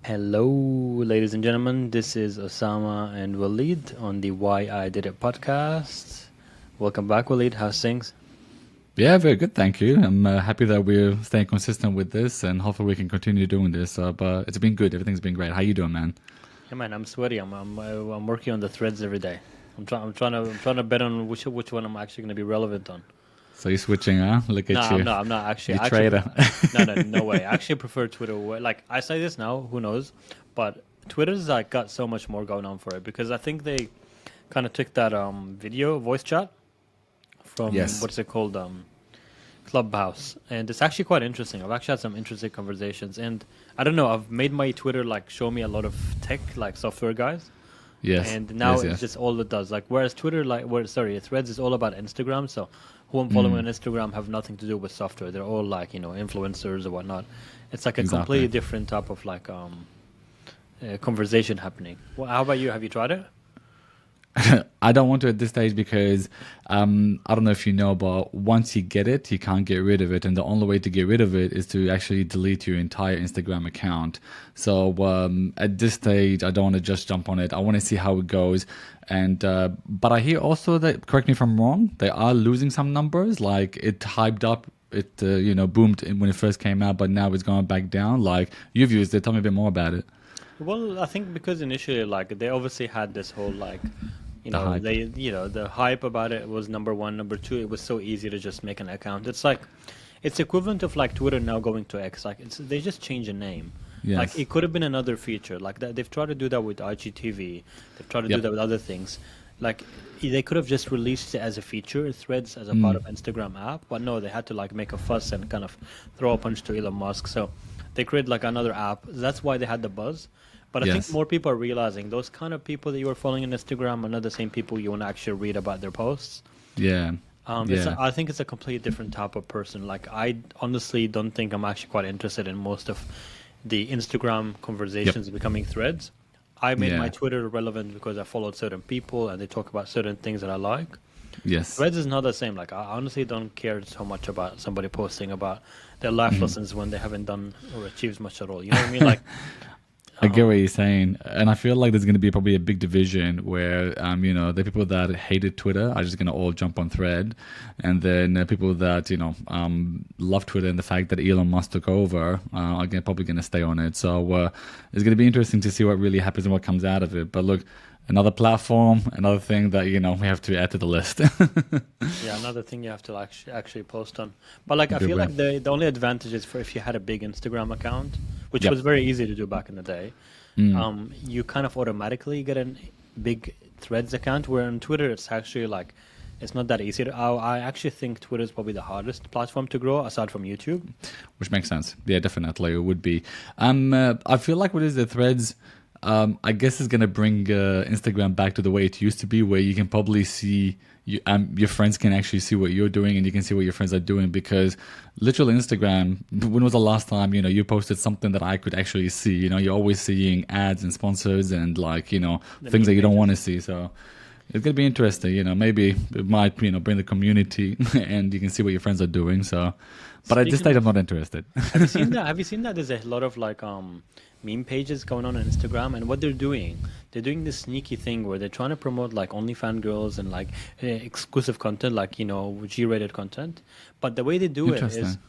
Hello, ladies and gentlemen. This is Osama and Waleed on the Why I Did It podcast. Welcome back, Waleed. How's things? Yeah, very good, thank you. I'm happy that we're staying consistent with this, and hopefully we can continue doing this. But it's been good. Everything's been great. How you doing, man? Yeah, man. I'm sweaty. I'm working on the threads every day. I'm trying to bet on which one I'm actually going to be relevant on. So you're switching, huh? Look No, at I'm you, not. I'm not actually. you I actually, trader. no way. I actually prefer Twitter. Like I say this now, who knows? But Twitter's like got so much more going on for it because I think they kind of took that video voice chat from Yes. what's it called Clubhouse, and it's actually quite interesting. I've actually had some interesting conversations, and I don't know. I've made my Twitter like show me a lot of tech, like software guys, Yes. and now Yes. it's Yes. just all it does. Like whereas Twitter, Threads is all about Instagram. So who I'm following on Instagram have nothing to do with software. They're all like influencers or whatnot. It's like a completely Exactly. different type of conversation happening. Well, how about you? Have you tried it? I don't want to at this stage because I don't know if you know, but once you get it, you can't get rid of it, and the only way to get rid of it is to actually delete your entire Instagram account. So at this stage, I don't want to just jump on it. I want to see how it goes, and but I hear also that, correct me if I'm wrong, they are losing some numbers. Like it hyped up. It boomed when it first came out, but now it's going back down. Like you've used it. Tell me a bit more about it. Well, I think because initially, like, they obviously had this whole The hype. the hype about it was number one, number two. It was so easy to just make an account. It's like, it's equivalent of like Twitter now going to X. Like, they just change the name. Like, Yes. it could have been another feature. Like that, they've tried to do that with IGTV. They've tried to do Yep. that with other things. Like, they could have just released it as a feature, Threads as a part of Instagram app. But no, they had to like make a fuss and kind of throw a punch to Elon Musk. So they created like another app. That's why they had the buzz. But I think Yes. more people are realizing those kind of people that you are following on Instagram are not the same people you want to actually read about their posts. Yeah. Yeah. I think it's a completely different type of person. Like, I honestly don't think I'm actually quite interested in most of the Instagram Yep. conversations becoming threads. I made my Yeah. Twitter relevant because I followed certain people and they talk about certain things that I like. Yes. Threads is not the same. Like, I honestly don't care so much about somebody posting about their life lessons when they haven't done or achieved much at all. You know what I mean? Like, I get what you're saying, and I feel like there's going to be probably a big division where, the people that hated Twitter are just going to all jump on Thread, and then people that love Twitter and the fact that Elon Musk took over probably going to stay on it. So it's going to be interesting to see what really happens and what comes out of it. But look, another platform, another thing that we have to add to the list. yeah, another thing you have to actually post on. But like, I Good feel way. like the only advantage is for if you had a big Instagram account, which Yep. was very easy to do back in the day. You kind of automatically get a big Threads account. Where on Twitter, it's actually like it's not that easy. I actually think Twitter is probably the hardest platform to grow aside from YouTube. Which makes sense. Yeah, definitely it would be. I feel like what is the Threads? I guess it's gonna bring Instagram back to the way it used to be, where you can probably see your friends can actually see what you're doing, and you can see what your friends are doing. Because literally, Instagram. When was the last time you posted something that I could actually see? You're always seeing ads and sponsors and The things meme that you don't want pages. to see. So it's gonna be interesting. Maybe it might bring the community, and you can see what your friends are doing. So, but at this Speaking stage, I'm of, not interested. have you seen that? Have you seen that? There's a lot of meme pages going on Instagram, and what they're doing this sneaky thing where they're trying to promote like OnlyFans girls and like exclusive content, like G-rated content. But the way they do it is, Interesting.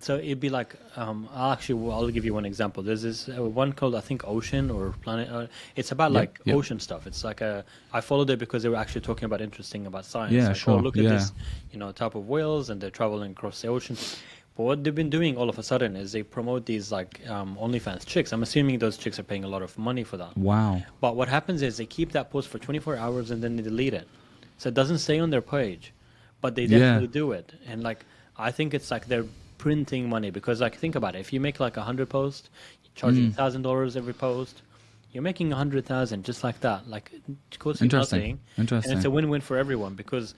so it'd be like I'll give you one example. There's this one called I think Ocean or Planet. It's about Yep. like Yep. ocean stuff. It's like I followed it because they were actually talking about interesting about science. Yeah. Like, oh, Sure. look at Yeah. this, type of whales, and they're traveling across the ocean. But what they've been doing all of a sudden is they promote these like OnlyFans chicks. I'm assuming those chicks are paying a lot of money for that. Wow. But what happens is they keep that post for 24 hours and then they delete it. So it doesn't stay on their page, but they Yeah. definitely do it. And like, I think it's like they're printing money because like, think about it. If you make like 100 posts, you're charging $1,000 every post. You're making 100,000 just like that. Like, it costs you Interesting. nothing. And it's Interesting. a win-win for everyone because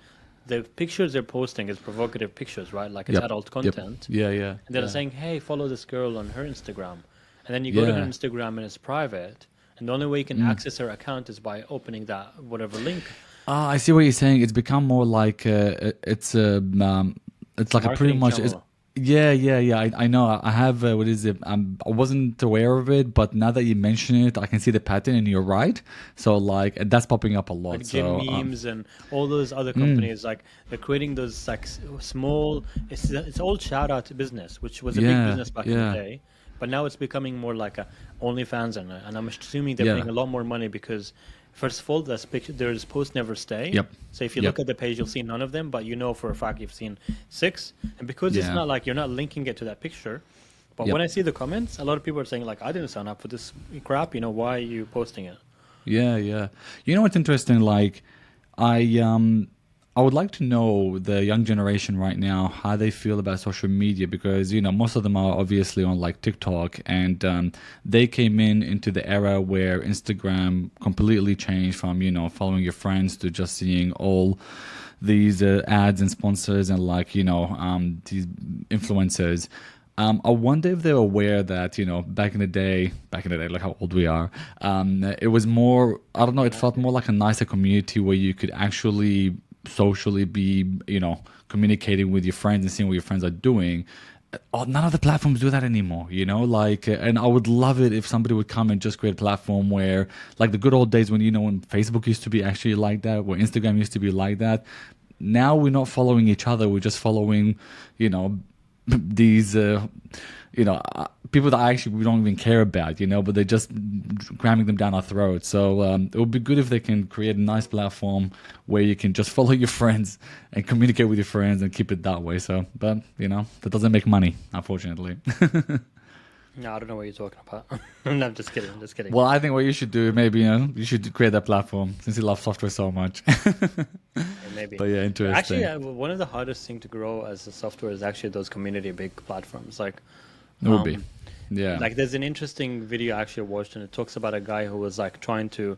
the pictures they're posting is provocative pictures, right? Like it's Yep. adult Yep. content. Yeah. Yeah. And they're Yeah. saying, hey, follow this girl on her Instagram. And then you go to her Yeah. Instagram and it's private. And the only way you can access her account is by opening that whatever link. Ah, I see what you're saying. It's become more like it's like a pretty Marketing much channel. Yeah. I know. I have. What is it? I wasn't aware of it, but now that you mention it, I can see the pattern, and you're right. So like that's popping up a lot. Like gym So memes and all those other companies, like they're creating those like small. It's all shout out to business, which was a big yeah, business back in the yeah, day, but now it's becoming more like a OnlyFans, and I'm assuming they're yeah. paying a lot more money because, first of all, this picture there's posts never stay. Yep, So if you yep, look at the page, you'll see none of them, but you know for a fact you've seen six, and because it's yeah, not like you're not linking it to that picture. But yep. when I see the comments, a lot of people are saying like, "I didn't sign up for this crap. Why are you posting it?" Yeah. You know what's interesting? Like, I um, I would like to know the young generation right now how they feel about social media because most of them are obviously on like TikTok, and they came into the era where Instagram completely changed from following your friends to just seeing all these ads and sponsors and like these influencers. I wonder if they're aware that back in the day, like how old we are, it was more. I don't know. It felt more like a nicer community where you could actually socially be, communicating with your friends and seeing what your friends are doing. Oh, none of the platforms do that anymore, like, and I would love it if somebody would come and just create a platform where, like the good old days when, when Facebook used to be actually like that, where Instagram used to be like that. Now we're not following each other. We're just following, these people that actually we don't even care about, but they're just cramming them down our throats. So it would be good if they can create a nice platform where you can just follow your friends and communicate with your friends and keep it that way. So, but that doesn't make money, unfortunately. No, I don't know what you're talking about. No, I'm just kidding. I'm just kidding. Well, I think what you should do, maybe you should create that platform since you love software so much. Yeah, maybe. But yeah, Actually, interesting. one of the hardest thing to grow as a software is actually those community big platforms. It would be, Um, yeah, like there's an interesting video I actually watched, and it talks about a guy who was like trying to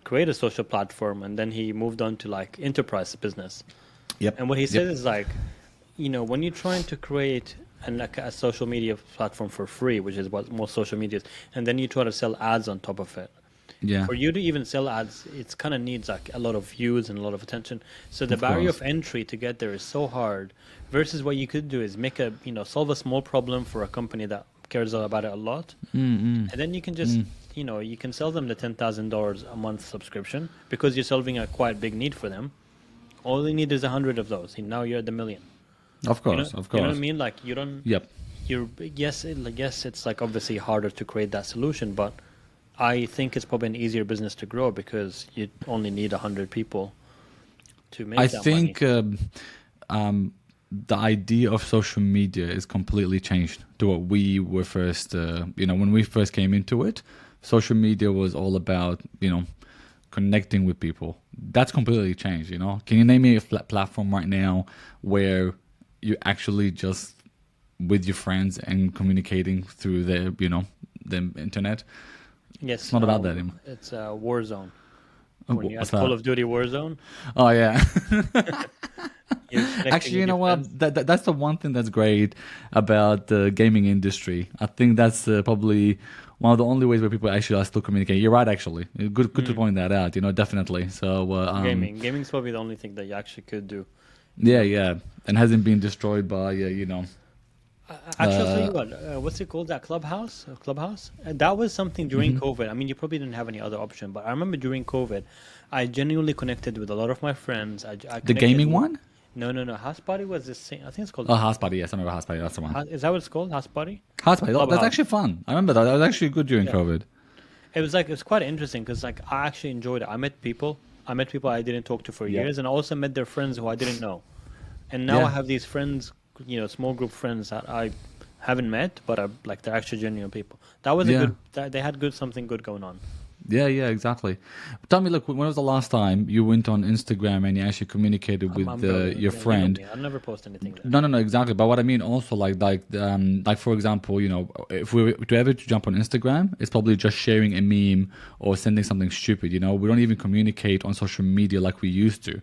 create a social platform, and then he moved on to like enterprise business. yep, And what he yep, said is like, when you're trying to create like a social media platform for free, which is what most social media is, and then you try to sell ads on top of it. yeah, For you to even sell ads, it's kind of needs like a lot of views and a lot of attention. So the of barrier course. of entry to get there is so hard. Versus what you could do is make solve a small problem for a company that cares about it a lot, and then you can just you can sell them the $10,000 a month subscription because you're solving a quite big need for them. All they need is 100 of those, and now you're at the million. Of You know, course, of you know what course. I mean? Like you don't. Yep. You're yes, it's like obviously harder to create that solution, but I think it's probably an easier business to grow because you only need 100 people to I make that money. think the idea of social media is completely changed to what we were first, when we first came into it. Social media was all about, connecting with people. That's completely changed. Can you name me a platform right now where you actually just with your friends and communicating through the internet? It's Yes, not about that anymore. it's Warzone. Oh, When you what's add Call that? of Duty Warzone, Oh yeah. you're connecting Actually, you with know your what? friends. That's the one thing that's great about the gaming industry. I think that's probably one of the only ways where people actually are still communicating. You're right, actually. Good to point that out. Definitely. So, Gaming's probably the only thing that you actually could do. yeah, yeah, and hasn't been destroyed by Actually, I'll tell you what. What's it called? That Clubhouse? Clubhouse? That was something during COVID. I mean, you probably didn't have any other option, but I remember during COVID, I genuinely connected with a lot of my friends. I the connected gaming with. one. No. House Party was the same. I think it's called. Oh, House Party. Yes, I remember House Party. That's the one. Is that what it's called? House Party? House Party. Oh, that's Clubhouse. actually fun. I remember that. That was actually good during Yeah. COVID. It was quite interesting because like I actually enjoyed it. I met people. I didn't talk to for Yep. years, and I also met their friends who I didn't know. And now I Yeah. have these friends, small group friends that I haven't met, but are like they're actually genuine people. That was a Yeah. good. They had something good going on. Yeah, exactly. Tell me, look, when was the last time you went on Instagram and you actually communicated with I'm brother. your You know friend? me. I never post anything there. No, exactly. But what I mean also, like for example, if we were to ever jump on Instagram, it's probably just sharing a meme or sending something stupid. We don't even communicate on social media like we used to.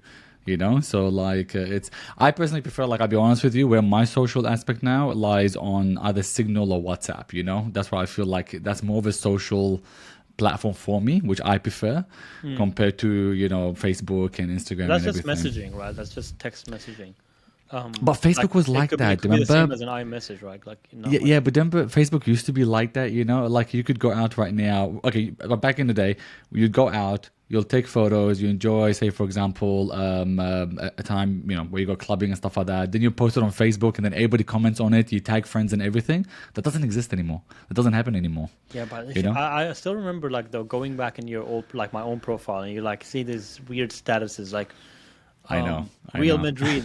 So like it's. I personally prefer, like I'll be honest with you, where my social aspect now lies on either Signal or WhatsApp. That's where I feel like that's more of a social platform for me, which I prefer compared to Facebook and Instagram That's and just everything. messaging, right? That's just text messaging. But Like Facebook was it like could be, it that. could be the same Remember? as an iMessage, right? Like not Yeah, like yeah, but remember, Facebook used to be like that, you know? Like you could go out right now. Okay, but back in the day, you'd go out, you'll take photos, you enjoy, say, for example, a time, you know, where you go clubbing and stuff like that. Then you post it on Facebook, and then everybody comments on it. You tag friends and everything. That doesn't exist anymore. That doesn't happen anymore. yeah, but You if know? I still remember like though going back in your old like my own profile and you like see these weird statuses like I know, I Real know. Madrid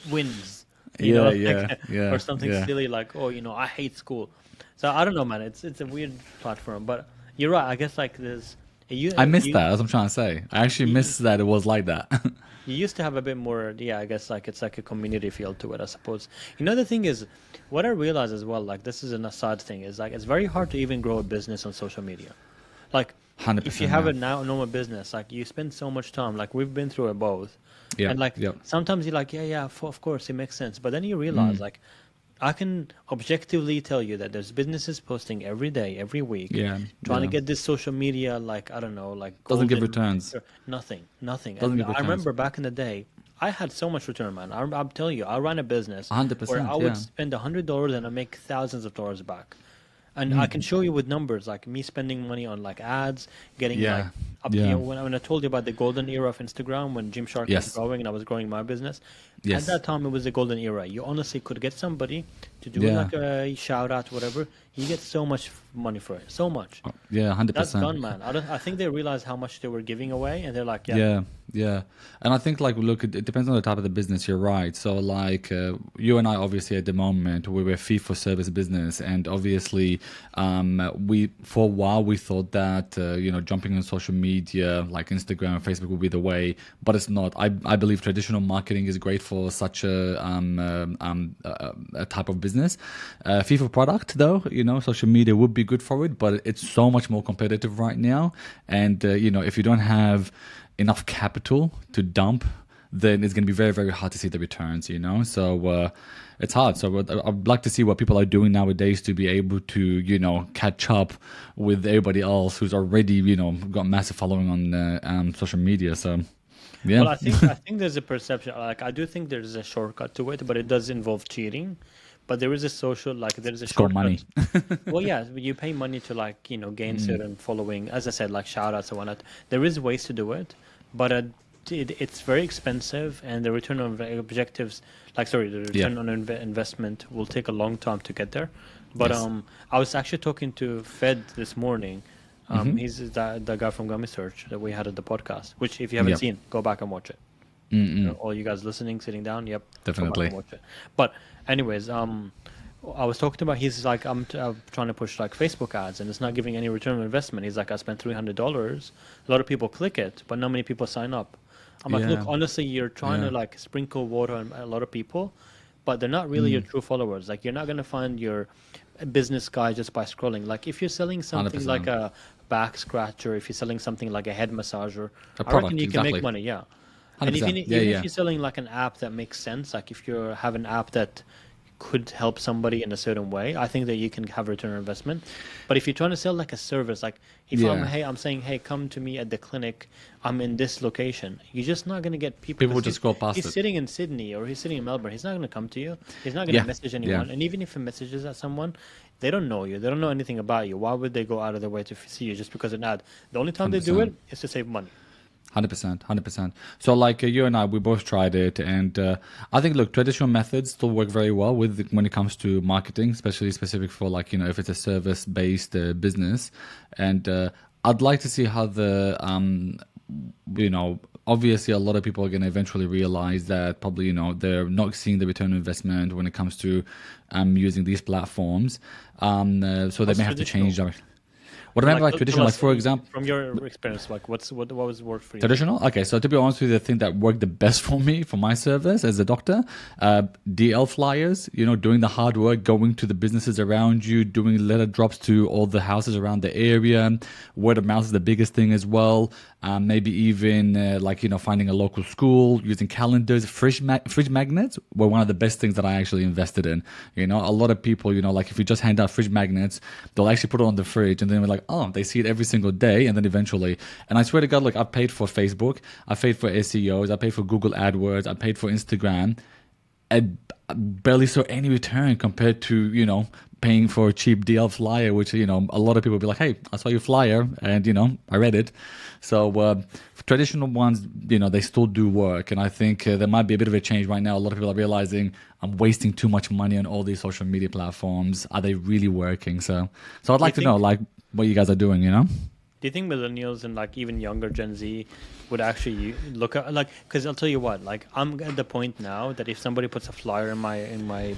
wins, you Yeah, know, like yeah, or yeah, something yeah. silly like oh you know I hate school. So I don't know, man. It's a weird platform, but you're right. I guess like there's you I miss you that. That's what I'm trying to say. I actually you, miss that it was like that. you used to have a bit more, yeah, I guess like it's like a community feel to it, I suppose. You know, the thing is, what I realize as well, like this is an aside thing, is like it's very hard to even grow a business on social media. Like, if you 100%, have a man. now normal business, like you spend so much time, like we've been through it both, Yep, and like yep. sometimes you're like, yeah, yeah, of course it makes sense, but then you realize like I can objectively tell you that there's businesses posting every day, every week, Yeah, trying to yeah. get this social media, like, I don't know, like Doesn't give golden, returns. nothing, nothing. Doesn't And give I returns. remember back in the day, I had so much return, man. I'm telling you, I ran a business where I 100%, would yeah. spend $100 and I make thousands of dollars back. And I can show you with numbers, like me spending money on like ads, getting like Yeah, up, yeah. when I told you about the golden era of Instagram, when Gymshark was Yes, growing and I was growing my business, at yes. that time it was the golden era. You honestly could get somebody to do Yeah, like a shout out, whatever. You get so much money for it, so much. yeah, That's 100%. gone, man. I think they realized how much they were giving away, and they're like, yeah, Yeah, yeah. And I think, like, look, it depends on the type of the business. You're right. So, like, you and I, obviously, at the moment, we were fee for service business. And obviously, for a while, we thought that, jumping on social media, like Instagram and Facebook, would be the way, but it's not. I believe traditional marketing is great for such a type of business. Fee for product, though, social media would be good for it, but it's so much more competitive right now. And, if you don't have enough capital to dump, then it's going to be very, very hard to see the returns. So it's hard. So I'd like to see what people are doing nowadays to be able to, catch up with everybody else who's already, got massive following on social media. So, yeah. well, I think there's a perception. Like I do think there's a shortcut to it, but it does involve cheating. But there is a social, like there's a It's called money. shortcut. Well, yeah, you pay money to like gain certain following. As I said, like shout outs and whatnot. There is ways to do it, but it's very expensive, and the return on objectives, like sorry, the Yeah. return on investment will take a long time to get there. But Yes. I was actually talking to Fed this morning. Mm-hmm. He's the guy from Gummy Search that we had at the podcast. Which, if you haven't Yep. seen, go back and watch it. All you guys listening, sitting down, yep, go back Definitely. and watch it. But anyways, I was talking about he's like I'm trying to push like Facebook ads and it's not giving any return on investment. He's like I spent $300. A lot of people click it, but not many people sign up. I'm like, look, Yeah. honestly, you're trying Yeah. to like sprinkle water on a lot of people, but they're not really your true followers. Like you're not gonna find your business guy just by scrolling. Like if you're selling something like 100%. a back scratcher, if you're selling something like a head massager, A I reckon product, you can make exactly. money. Yeah. And 100%. even Yeah, even yeah. if you're selling like an app that makes sense, like if you have an app that could help somebody in a certain way, I think that you can have return on investment. But if you're trying to sell like a service, like if Yeah. I'm saying, hey, come to me at the clinic, I'm in this location, you're just not gonna get people. People 'cause will just scroll past he's it. sitting in Sydney or he's sitting in Melbourne. He's not gonna come to you. He's not gonna Yeah. message Yeah. anyone. And even if he messages at someone, they don't know you. They don't know anything about you. Why would they go out of their way to see you just because of an ad? The only time they do it 100%. is to save money. 100%, 100%. So, like you and I, we both tried it, and I think, look, traditional methods still work very well when it comes to marketing, especially specific for like if it's a service-based business. And I'd like to see how obviously a lot of people are going to eventually realize that probably they're not seeing the return on investment when it comes to using these platforms. So they What's may have to traditional? change. What I meant by Tell traditional, like us for example. from your experience, like what was worked for you? Traditional? Okay, so to be honest with you, the thing that worked the best for me, for my service as a doctor, DL flyers, doing the hard work, going to the businesses around you, doing letter drops to all the houses around the area. Word of mouth is the biggest thing as well. Maybe even finding a local school, using calendars, fridge magnets were one of the best things that I actually invested in. A lot of people, like if you just hand out fridge magnets, they'll actually put it on the fridge and then we're like, oh, they see it every single day. And then eventually, and I swear to God, I paid for Facebook, I paid for SEOs, I paid for Google AdWords, I paid for Instagram. I barely saw any return compared to, paying for a cheap DL flyer, which, a lot of people be like, hey, I saw your flyer and, I read it. So traditional ones, they still do work. And I think there might be a bit of a change right now. A lot of people are realizing I'm wasting too much money on all these social media platforms. Are they really working? So I'd like to know, like, what you guys are doing, Do you think millennials and like even younger Gen Z would actually look at like? Because I'll tell you what, like I'm at the point now that if somebody puts a flyer in my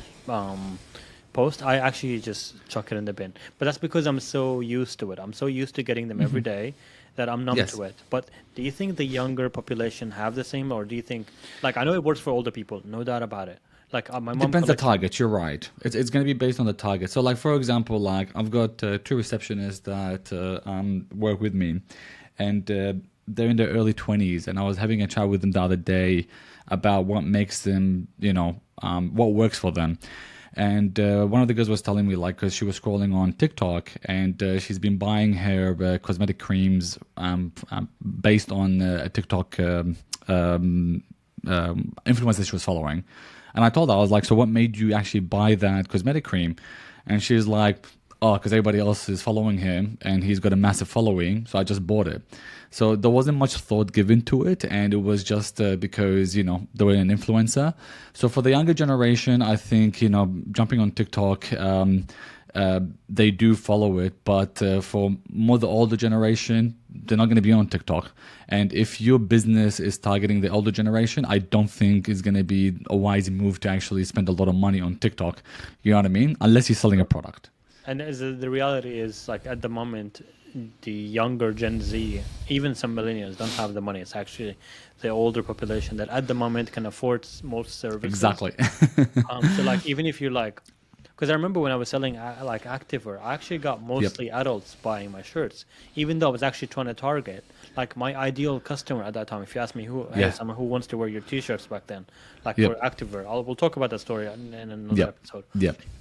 post, I actually just chuck it in the bin. But that's because I'm so used to it. I'm so used to getting them every day that I'm numb Yes. to it. But do you think the younger population have the same, or do you think like I know it works for older people, no doubt about it. Like my mom Depends the collects. target. You're right. It's going to be based on the target. So, like for example, like I've got two receptionists that work with me, and they're in their early 20s. And I was having a chat with them the other day about what makes them, what works for them. And one of the girls was telling me, like, because she was scrolling on TikTok and she's been buying her cosmetic creams based on a TikTok influencer she was following. And I told her, I was like, so what made you actually buy that cosmetic cream? And she's like, oh, because everybody else is following him and he's got a massive following. So I just bought it. So there wasn't much thought given to it. And it was just because, they were an influencer. So for the younger generation, I think, jumping on TikTok, they do follow it. But for more the older generation, they're not going to be on TikTok. And if your business is targeting the older generation, I don't think it's going to be a wise move to actually spend a lot of money on TikTok. You know what I mean? Unless you're selling a product. And as the reality is, like at the moment, the younger Gen Z, even some millennials, don't have the money. It's actually the older population that at the moment can afford most services. Exactly. So like even if you're like, because I remember when I was selling like activewear, I actually got mostly adults buying my shirts, even though I was actually trying to target like my ideal customer at that time. If you ask me someone who wants to wear your t-shirts back then, like for activewear, we'll talk about that story in another episode.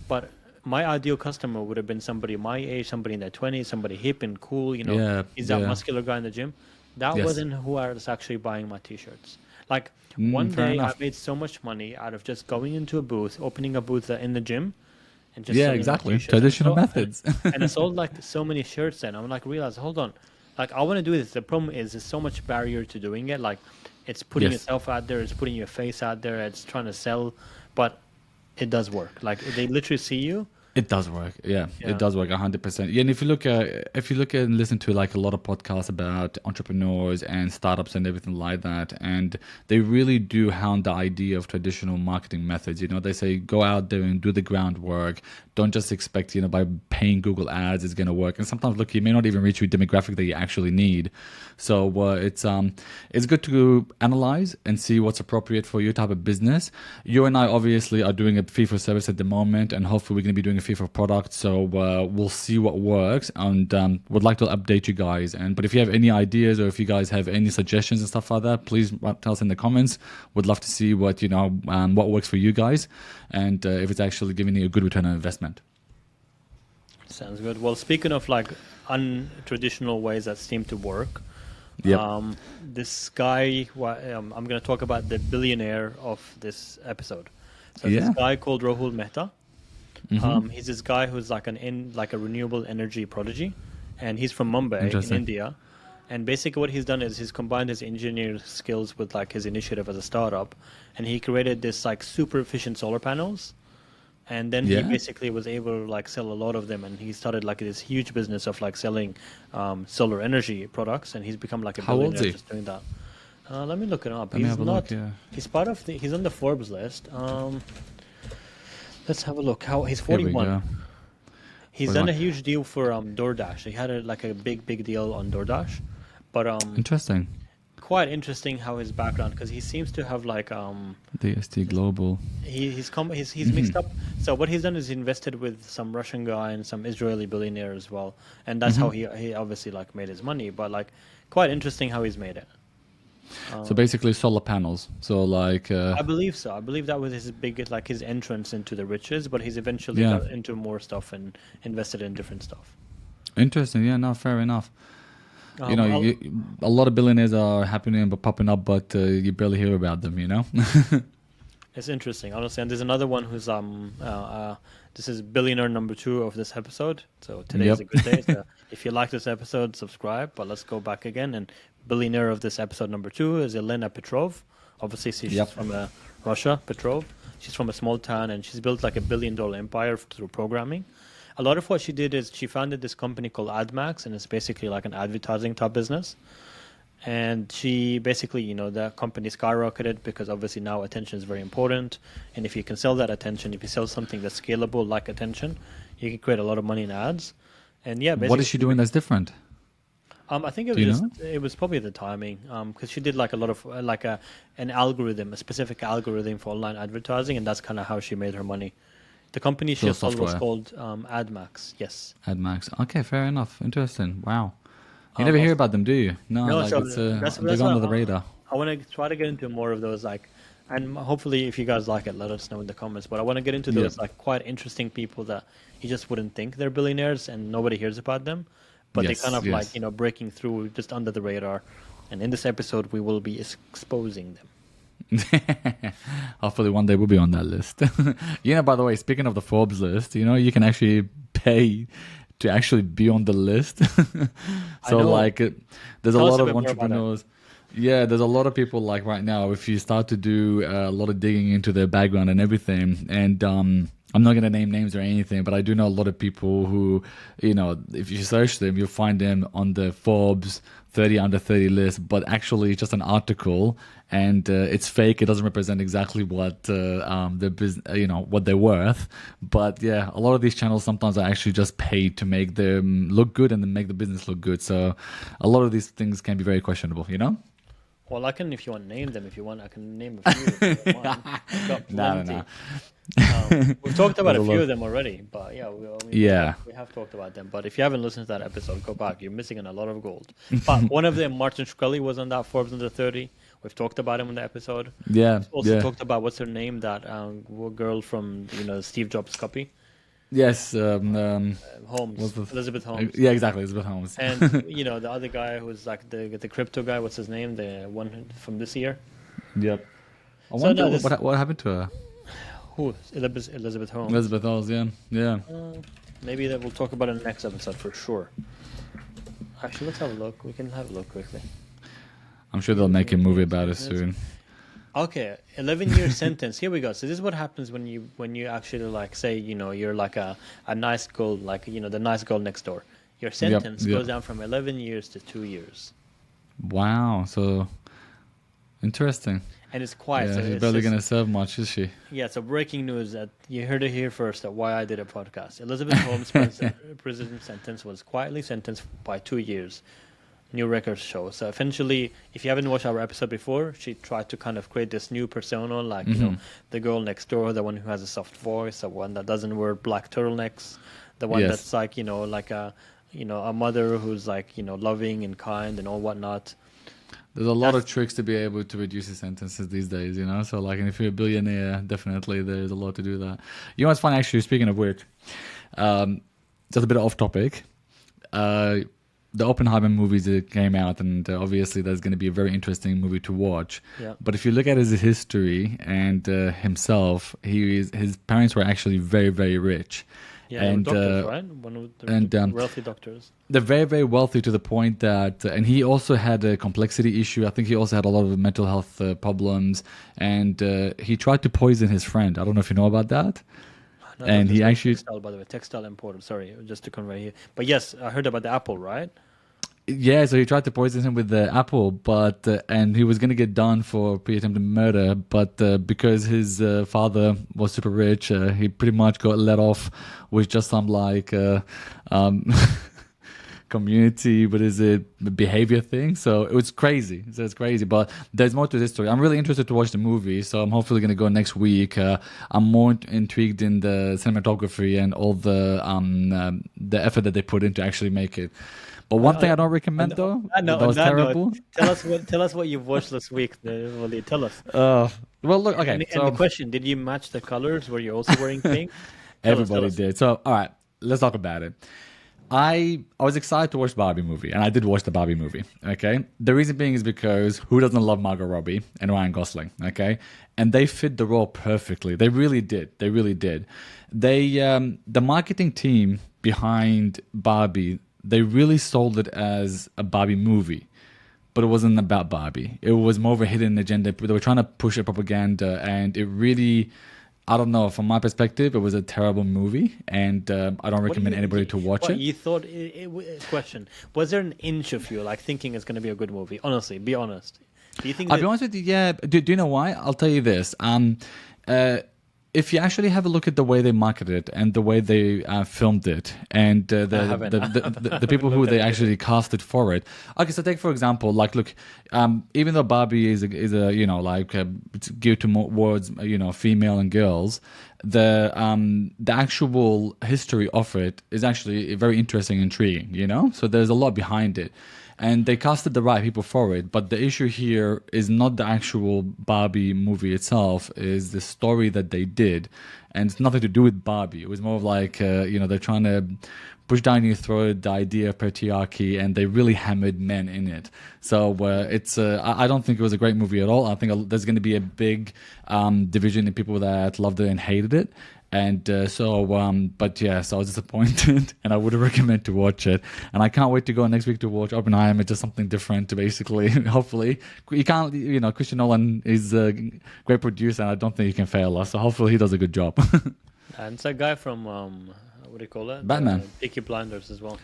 But my ideal customer would have been somebody my age, somebody in their 20s, somebody hip and cool, he's that muscular guy in the gym. That wasn't who I was actually buying my t-shirts. Like one day I made so much money out of just going into a booth, opening a booth in the gym and just selling my t-shirts. Traditional methods. And I sold like so many shirts then. I'm like, realize, hold on. Like I want to do this. The problem is there's so much barrier to doing it. Like it's putting yourself out there, it's putting your face out there, it's trying to sell, but it does work. Like they literally see you. It does work. Yeah, it does work 100%. Yeah, and if you look and listen to like a lot of podcasts about entrepreneurs and startups and everything like that, and they really do hound the idea of traditional marketing methods. They say go out there and do the groundwork. Don't just expect, by paying Google ads it's going to work. And sometimes, look, you may not even reach your demographic that you actually need. So it's good to analyze and see what's appropriate for your type of business. You and I obviously are doing a fee for service at the moment, and hopefully we're going to be doing a fee for product. So we'll see what works, and would like to update you guys. But if you have any ideas or if you guys have any suggestions and stuff like that, please tell us in the comments. Would love to see what what works for you guys, and if it's actually giving you a good return on investment. Sounds good. Well, speaking of like untraditional ways that seem to work, this guy, I'm going to talk about the billionaire of this episode. So this guy called Rahul Mehta. He's this guy who's like a renewable energy prodigy, and he's from Mumbai in India. And basically what he's done is he's combined his engineering skills with like his initiative as a startup, and he created this like super efficient solar panels. And then he basically was able to like sell a lot of them, and he started like this huge business of like selling solar energy products, and he's become like a billionaire just doing that. Let me look it up. He's not. He's part of the. He's on the Forbes list. Let's have a look. He's 41. He's done a huge deal for DoorDash. He had a big deal on DoorDash, but interesting. Quite interesting how his background, because he seems to have like DST Global. He's mixed up. So what he's done is he invested with some Russian guy and some Israeli billionaire as well, and that's how he obviously like made his money. But like quite interesting how he's made it. So basically solar panels. So like I believe so. I believe that was his entrance into the riches, but he's eventually got into more stuff and invested in different stuff. Interesting. Yeah, no, fair enough. A lot of billionaires are happening but popping up, but you barely hear about them, It's interesting, honestly. And there's another one who's this is billionaire number two of this episode. So today is Yep. a good day. So if you like this episode, subscribe. But let's go back again. And billionaire of this episode number two is Elena Petrov. Obviously, she's Yep. from Russia. Petrov. She's from a small town, and she's built like $1 billion empire through programming. A lot of what she did is she founded this company called AdMax, and it's basically like an advertising type business. And she basically, the company skyrocketed because obviously now attention is very important. And if you can sell that attention, if you sell something that's scalable like attention, you can create a lot of money in ads. And yeah, What is she doing that's different? I think it Do was you just it was probably the timing because she did like a lot of like an algorithm, a specific algorithm for online advertising, and that's kind of how she made her money. The company she So sold was software. called AdMax. Yes. AdMax. Okay, fair enough. Interesting. Wow. You never hear about them, do you? No, No, like so they go under the radar. I want to try to get into more of those like, and hopefully if you guys like it, let us know in the comments. But I want to get into those like quite interesting people that you just wouldn't think they're billionaires and nobody hears about them, but they Yes, kind of yes. like breaking through just under the radar. And in this episode, we will be exposing them. Hopefully one day we'll be on that list. By the way, speaking of the Forbes list, you can actually pay to actually be on the list. So know. like there's a Tell us lot a of bit more about that. entrepreneurs. Yeah, there's a lot of people like right now, if you start to do a lot of digging into their background and everything, and I'm not going to name names or anything, but I do know a lot of people who, if you search them, you'll find them on the Forbes 30 under 30 list, but actually it's just an article and it's fake. It doesn't represent exactly what their business, what they're worth. But yeah, a lot of these channels sometimes are actually just paid to make them look good and then make the business look good. So a lot of these things can be very questionable, Well, I can, if you want to name them, if you want, I can name a few. If you don't mind. I've got No. plenty. We've talked about a There's a few lot. of them already, but yeah, Yeah. we have talked about them. But if you haven't listened to that episode, go back. You're missing on a lot of gold. But one of them, Martin Shkreli, was on that Forbes under 30. We've talked about him in the episode. Yeah. We've also Yeah. talked about what's her name, that girl from Steve Jobs copy, Yes. Holmes, What's the- Elizabeth Holmes. Yeah, exactly. Elizabeth Holmes. And the other guy who's like the crypto guy. What's his name? The one from this year. Yep. I So, wonder no, this- what happened to her. Who? Elizabeth Holmes. Elizabeth Holmes, yeah. Yeah. Maybe that we'll talk about in the next episode for sure. Actually, let's have a look. We can have a look quickly. I'm sure they'll make a movie about it soon. Okay, 11-year sentence. Here we go. So this is what happens when you actually like say you're like a nice girl, like the nice girl next door. Your sentence yep. goes down from 11 years to 2 years, Wow. So interesting. and it's quiet. Yeah, so she's it's barely just- going to serve much, is she? Yeah, so breaking news that you heard it here first. That why I did a podcast. Elizabeth Holmes' prison sentence was quietly sentenced by 2 years. New records show. So essentially, if you haven't watched our episode before, she tried to kind of create this new persona, like the girl next door, the one who has a soft voice, the one that doesn't wear black turtlenecks, the one Yes. that's like like a mother who's like loving and kind and all whatnot. There's a lot of tricks to be able to reduce the sentences these days, So, like, and if you're a billionaire, definitely there's a lot to do that. You know what's funny, actually, speaking of which, just a bit off topic. The Oppenheimer movies that came out, and obviously that's going to be a very interesting movie to watch. Yeah. But if you look at his history and himself, his parents were actually very, very rich. Yeah, and doctors, right? One of the and, wealthy doctors. they're very, very wealthy to the point that, and he also had a complexity issue. I think he also had a lot of mental health problems, and he tried to poison his friend. I don't know if you know about that. No, And this he is actually- textile, by the way, textile importer. Sorry, just to convey here. But yes, I heard about the apple, right? Yeah, so he tried to poison him with the apple, but and he was going to get done for pre-attempted murder, but because his father was super rich, he pretty much got let off with just some like community, but is it behavior thing? So it was crazy. So it's crazy, but there's more to this story. I'm really interested to watch the movie, so I'm hopefully going to go next week. I'm more intrigued in the cinematography and all the effort that they put in to actually make it. But one thing I don't recommend though, that was terrible. Tell us what you've watched this week. Waleed. Tell us. Well, look, okay. And So the question: did you match the colors? Were you also wearing pink? Tell us, everybody tell us. did. So, all right, let's talk about it. I was excited to watch the Barbie movie, and I did watch the Barbie movie. Okay, the reason being is because who doesn't love Margot Robbie and Ryan Gosling? Okay, and they fit the role perfectly. They really did. They really did. They the marketing team behind Barbie, they really sold it as a Barbie movie, but it wasn't about Barbie. It was more of a hidden agenda. They were trying to push a propaganda, and it really, I don't know. From my perspective, it was a terrible movie, and I don't What do recommend anybody to watch what it. you thought? Question: was there an inch of you like thinking it's going to be a good movie? Honestly, be honest. Do you think? I'll be honest with you. Yeah. Do you know why? I'll tell you this. If you actually have a look at the way they marketed it and the way they filmed it, and the people who they actually casted for it. Okay, so take for example, like, look, even though Barbie is a it's geared towards female and girls, the actual history of it is actually very interesting and intriguing. So there's a lot behind it. And they casted the right people for it, but the issue here is not the actual Barbie movie itself, is the story that they did, and it's nothing to do with Barbie. It was more of like, they're trying to push down your throat the idea of patriarchy, and they really hammered men in it. So I don't think it was a great movie at all. I think there's going to be a big division in people that loved it and hated it. And but yeah, so I was disappointed, and I would recommend to watch it. And I can't wait to go next week to watch Oppenheimer, just something different to basically, hopefully. You can't, Christian Nolan is a great producer, and I don't think he can fail us. So hopefully he does a good job. And it's a guy from what do you call it? Batman. Peaky Blinders as well.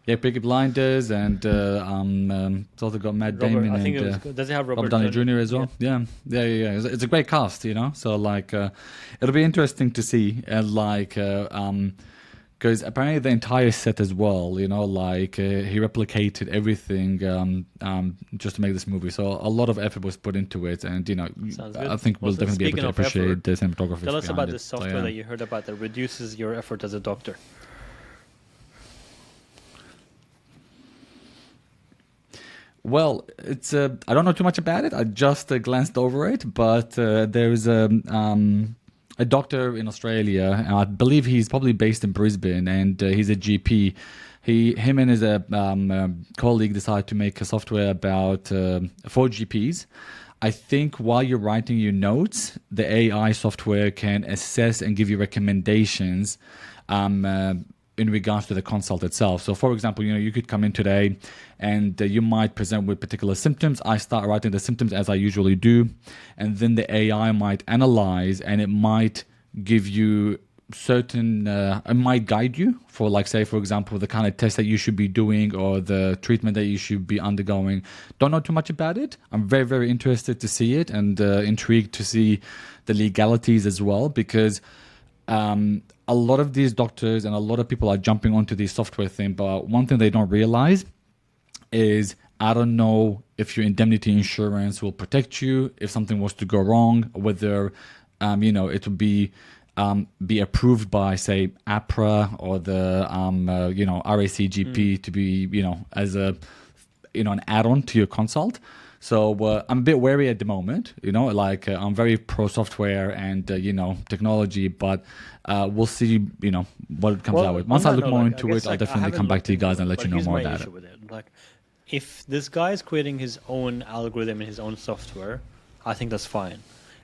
Yeah, Peaky Blinders, and it's also got Matt Damon. I think and does he have Robert Downey Jr. as well? Yeah. It's a great cast, So it'll be interesting to see, and because apparently the entire set as well, he replicated everything just to make this movie. So a lot of effort was put into it, and I think we'll definitely be able to appreciate the cinematography. Tell us about it. this software that you heard about that reduces your effort as a doctor. Well, it's I don't know too much about it. I just glanced over it, but there's a doctor in Australia, and I believe he's probably based in Brisbane, and he's a GP. Him and his colleague decided to make a software about for GPs. I think while you're writing your notes, the AI software can assess and give you recommendations in regards to the consult itself. So, for example, you could come in today and you might present with particular symptoms. I start writing the symptoms as I usually do, and then the AI might analyze, and it might give you certain, it might guide you for, like, say, for example, the kind of test that you should be doing or the treatment that you should be undergoing. Don't know too much about it. I'm very, very interested to see it, and intrigued to see the legalities as well, because a lot of these doctors and a lot of people are jumping onto this software thing, but one thing they don't realize is, I don't know if your indemnity insurance will protect you if something was to go wrong, whether it would be approved by, say, APRA or the RACGP to be as a an add-on to your consult. So I'm a bit wary at the moment, I'm very pro software and, technology, but we'll see, what it comes out with. Once I look more into it, I'll definitely come back to you guys and let you know more about it. If this guy is creating his own algorithm in his own software, I think that's fine.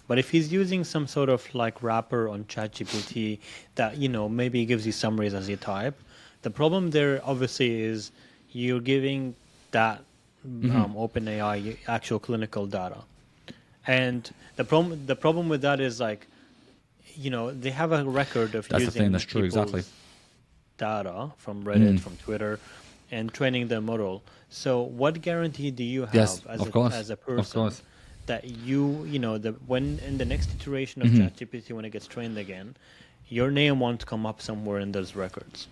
But if he's using some sort of wrapper on ChatGPT that, maybe gives you summaries as you type, the problem there obviously is you're giving that OpenAI actual clinical data, and the problem with that is they have a record of that's using the thing. That's true. Exactly. Data from Reddit, from Twitter, and training the model. So what guarantee do you have as a person that when in the next iteration of ChatGPT, when it gets trained again, your name won't come up somewhere in those records?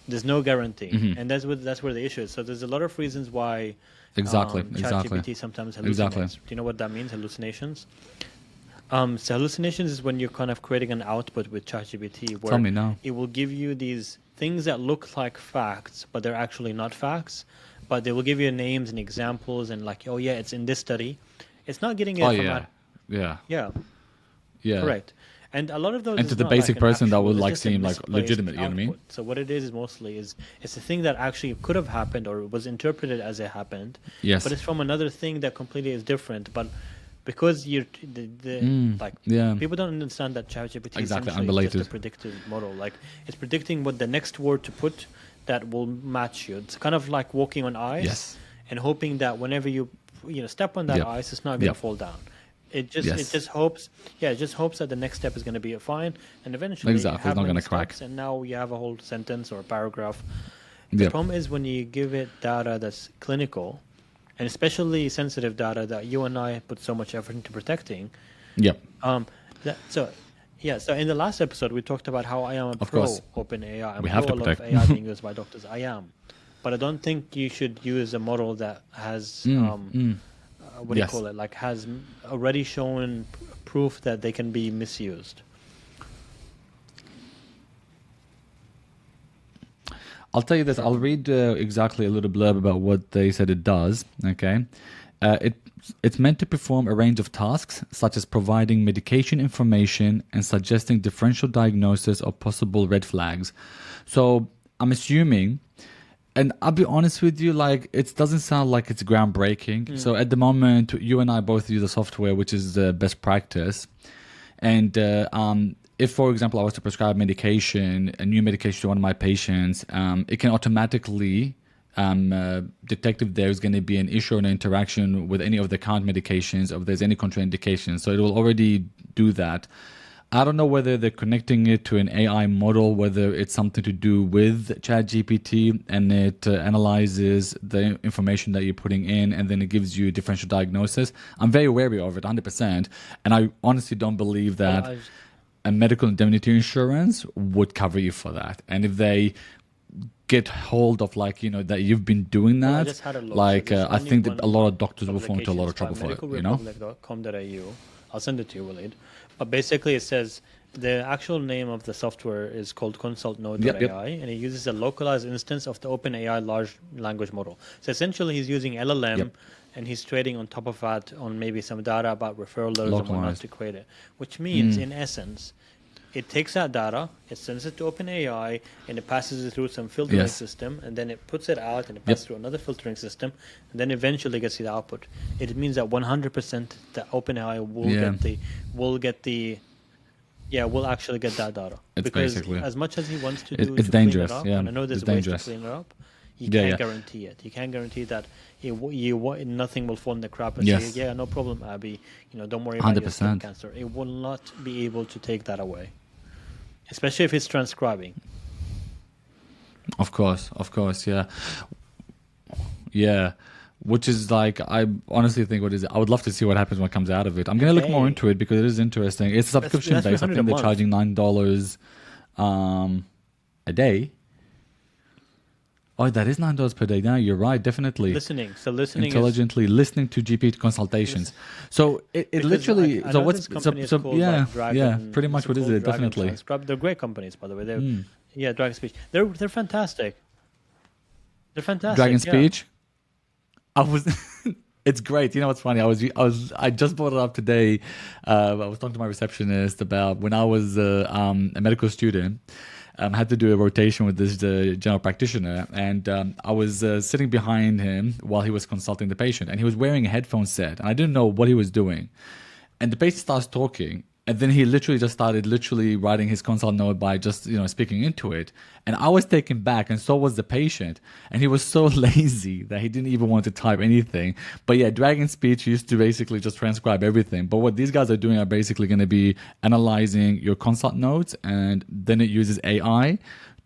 There's no guarantee, and that's where the issue is. So there's a lot of reasons why ChatGPT sometimes hallucinates. Exactly. Do you know what that means? Hallucinations. So hallucinations is when you're kind of creating an output with ChatGPT where Tell me now. It will give you these things that look like facts, but they're actually not facts. But they will give you names and examples and oh yeah, it's in this study. It's not getting it from yeah. correct. And a lot of those And to is the not like basic an person that would actual, it's like just a seem like misplaced legitimate, you know what I mean? output. So what it is mostly is it's a thing that actually could have happened or was interpreted as it happened, Yes. but it's from another thing that completely is different. But because you're like Yeah. people don't understand that ChatGPT Exactly. essentially is just a Unrelated. predictive model. Like it's predicting what the next word to put that will match you. It's kind of like walking on ice Yes. and hoping that whenever you step on that Yep. ice, it's not going to Yep. fall down. It Yes. just hopes, yeah, it just hopes that the next step is going to be fine, and eventually Exactly. you It's have not many gonna crack. steps, and now you have a whole sentence or a paragraph. The Yep. problem is when you give it data that's clinical, and especially sensitive data that you and I put so much effort into protecting. Yep. So yeah, so in the last episode we talked about how I am a Of pro course. open AI. I'm We pro have to a lot of protect. AI being used by doctors. I am, but I don't think you should use a model that has what do you Yes. call it? Like has already shown proof that they can be misused. I'll tell you this. I'll read exactly a little blurb about what they said it does. Okay, it's meant to perform a range of tasks such as providing medication information and suggesting differential diagnosis of possible red flags. So I'm assuming, and I'll be honest with you, like it doesn't sound like it's groundbreaking. So at the moment, you and I both use the software, which is the best practice. And if, for example, I was to prescribe medication, a new medication to one of my patients, it can automatically detect if there's going to be an issue or an interaction with any of the current medications, or if there's any contraindications. So it will already do that. I don't know whether they're connecting it to an AI model, whether it's something to do with ChatGPT and it analyzes the information that you're putting in and then it gives you a differential diagnosis. I'm very wary of it, 100%. And I honestly don't believe that I- a medical indemnity insurance would cover you for that. And if they get hold of that you've been doing Well, I that, just had a look. So there's I only think that a one lot of doctors will fall into a lot of publication. trouble It's by for it, you know? medicalrepublic.com.au. I'll send it to you, Walid. But basically, it says the actual name of the software is called ConsultNode.ai, Yep. and it uses a localized instance of the OpenAI large language model. So essentially, he's using LLM, Yep. and he's trading on top of that on maybe some data about referral letters and whatnot Localized. to create it. Which means, in essence, it takes that data, it sends it to OpenAI, and it passes it through some filtering Yes. system, and then it puts it out, and it passes through another filtering system, and then eventually gets the output. It means that 100% that OpenAI will actually get that data. It's because basically- as much as he wants to It's do to dangerous, clean it up, yeah, and I know there's it's ways dangerous. to clean it up, you Yeah, can't yeah. guarantee it. You can't guarantee that nothing will fall in the crap and Yes. say, yeah, no problem, Abby. Don't worry about your skin 100%. cancer. It will not be able to take that away. Especially if it's transcribing. Of course, yeah. Yeah. Which is like, I honestly think I would love to see what happens when it comes out of it. I'm going to look more into it because it is interesting. It's subscription that's based. I $300 think a they're month. charging $9 a day. Oh, that is $9 per day. Yeah, you're right. Definitely. Listening. So listening Intelligently listening to GPT consultations. So it because literally. I so know what's this company is called, yeah, like, Dragon, yeah, pretty much it's what is called it? Dragon Definitely. Transcribe. They're great companies, by the way. Yeah, Dragon Speech. They're fantastic. They're fantastic. Dragon yeah. Speech. I was. It's great. You know what's funny? I just brought it up today. I was talking to my receptionist about when I was a medical student. I had to do a rotation with this general practitioner, and I was sitting behind him while he was consulting the patient, and he was wearing a headphone set, and I didn't know what he was doing. And the patient starts talking, and then he literally just started writing his consult note by just speaking into it. And I was taken back, and so was the patient. And he was so lazy that he didn't even want to type anything. But yeah, Dragon Speech used to basically just transcribe everything. But what these guys are doing are basically going to be analyzing your consult notes, and then it uses AI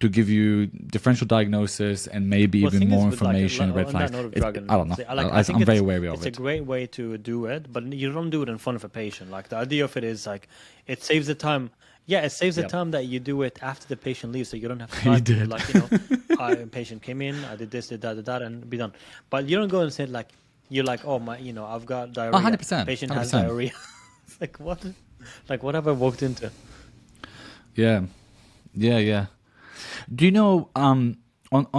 to give you differential diagnosis and maybe Well, the even thing more is with, like, information, red on flags. that note of I Dragon, don't know. I think I'm very wary of it's it. a great way to do it, but you don't do it in front of a patient. Like the idea of it is like it saves the time. Yeah, it saves the Yep. time that you do it after the patient leaves, so you don't have to You type. did. Like patient came in, I did this, did that, and be done. But you don't go and say like you're like, oh my, I've got diarrhea. 100%, Patient has 100%. diarrhea. It's like what? Like what have I walked into? Yeah. Do you know, on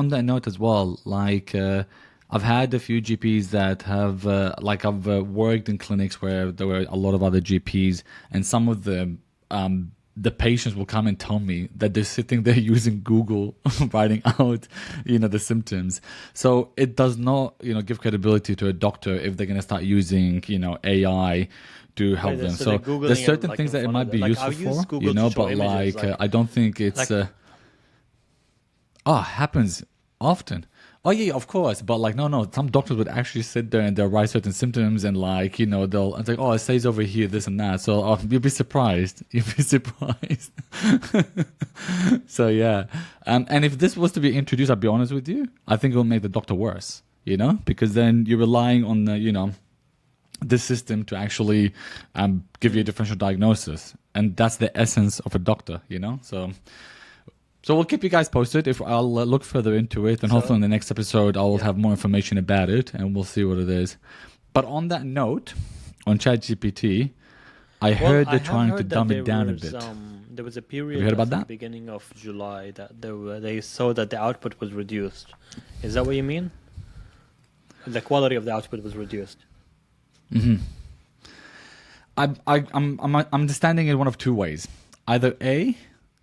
that note as well, like, I've had a few GPs that have, I've worked in clinics where there were a lot of other GPs, and some of them the patients will come and tell me that they're sitting there using Google, writing out, the symptoms. So it does not, give credibility to a doctor if they're going to start using, AI to help them. So So they're there's googling it certain like things in that it front of might them. be Like useful I'll use for, Google to show but images. I don't think it's, Like happens often. Oh yeah, of course. But no. Some doctors would actually sit there and they'll write certain symptoms and they'll it's like, oh, it says over here this and that. So you'll be surprised. You'll be surprised. So yeah, and if this was to be introduced, I'll be honest with you, I think it will make the doctor worse. Because then you're relying on the this system to actually give you a differential diagnosis, and that's the essence of a doctor. So we'll keep you guys posted. If I'll look further into it, and hopefully in the next episode I'll have more information about it, and we'll see what it is. But on that note, on ChatGPT, I heard they're trying to dumb it down a bit. There was a period heard about at the that? beginning of July that they saw that the output was reduced. Is that what you mean? The quality of the output was reduced. I'm understanding it one of two ways. Either A,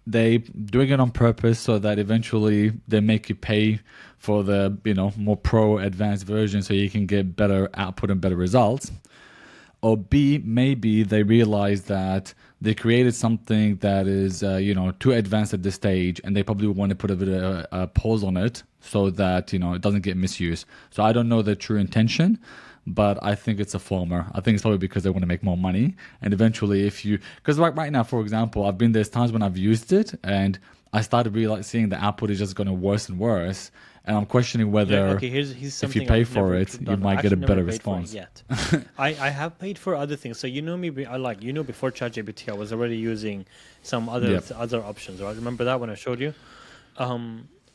they doing it on purpose so that eventually they make you pay for the more pro advanced version so you can get better output and better results. Or B, maybe they realize that they created something that is too advanced at this stage, and they probably want to put a bit of a pause on it so that it doesn't get misused. So I don't know the true intention, but I think it's a former. I think it's probably because they want to make more money. And eventually, because right now, for example, there's times when I've used it and I started seeing the output is just going worse and worse. And I'm questioning whether here's if you pay for it, you might get a better response. Yet. I have paid for other things. So me, before ChatGPT, I was already using some other options. Right? Remember that when I showed you?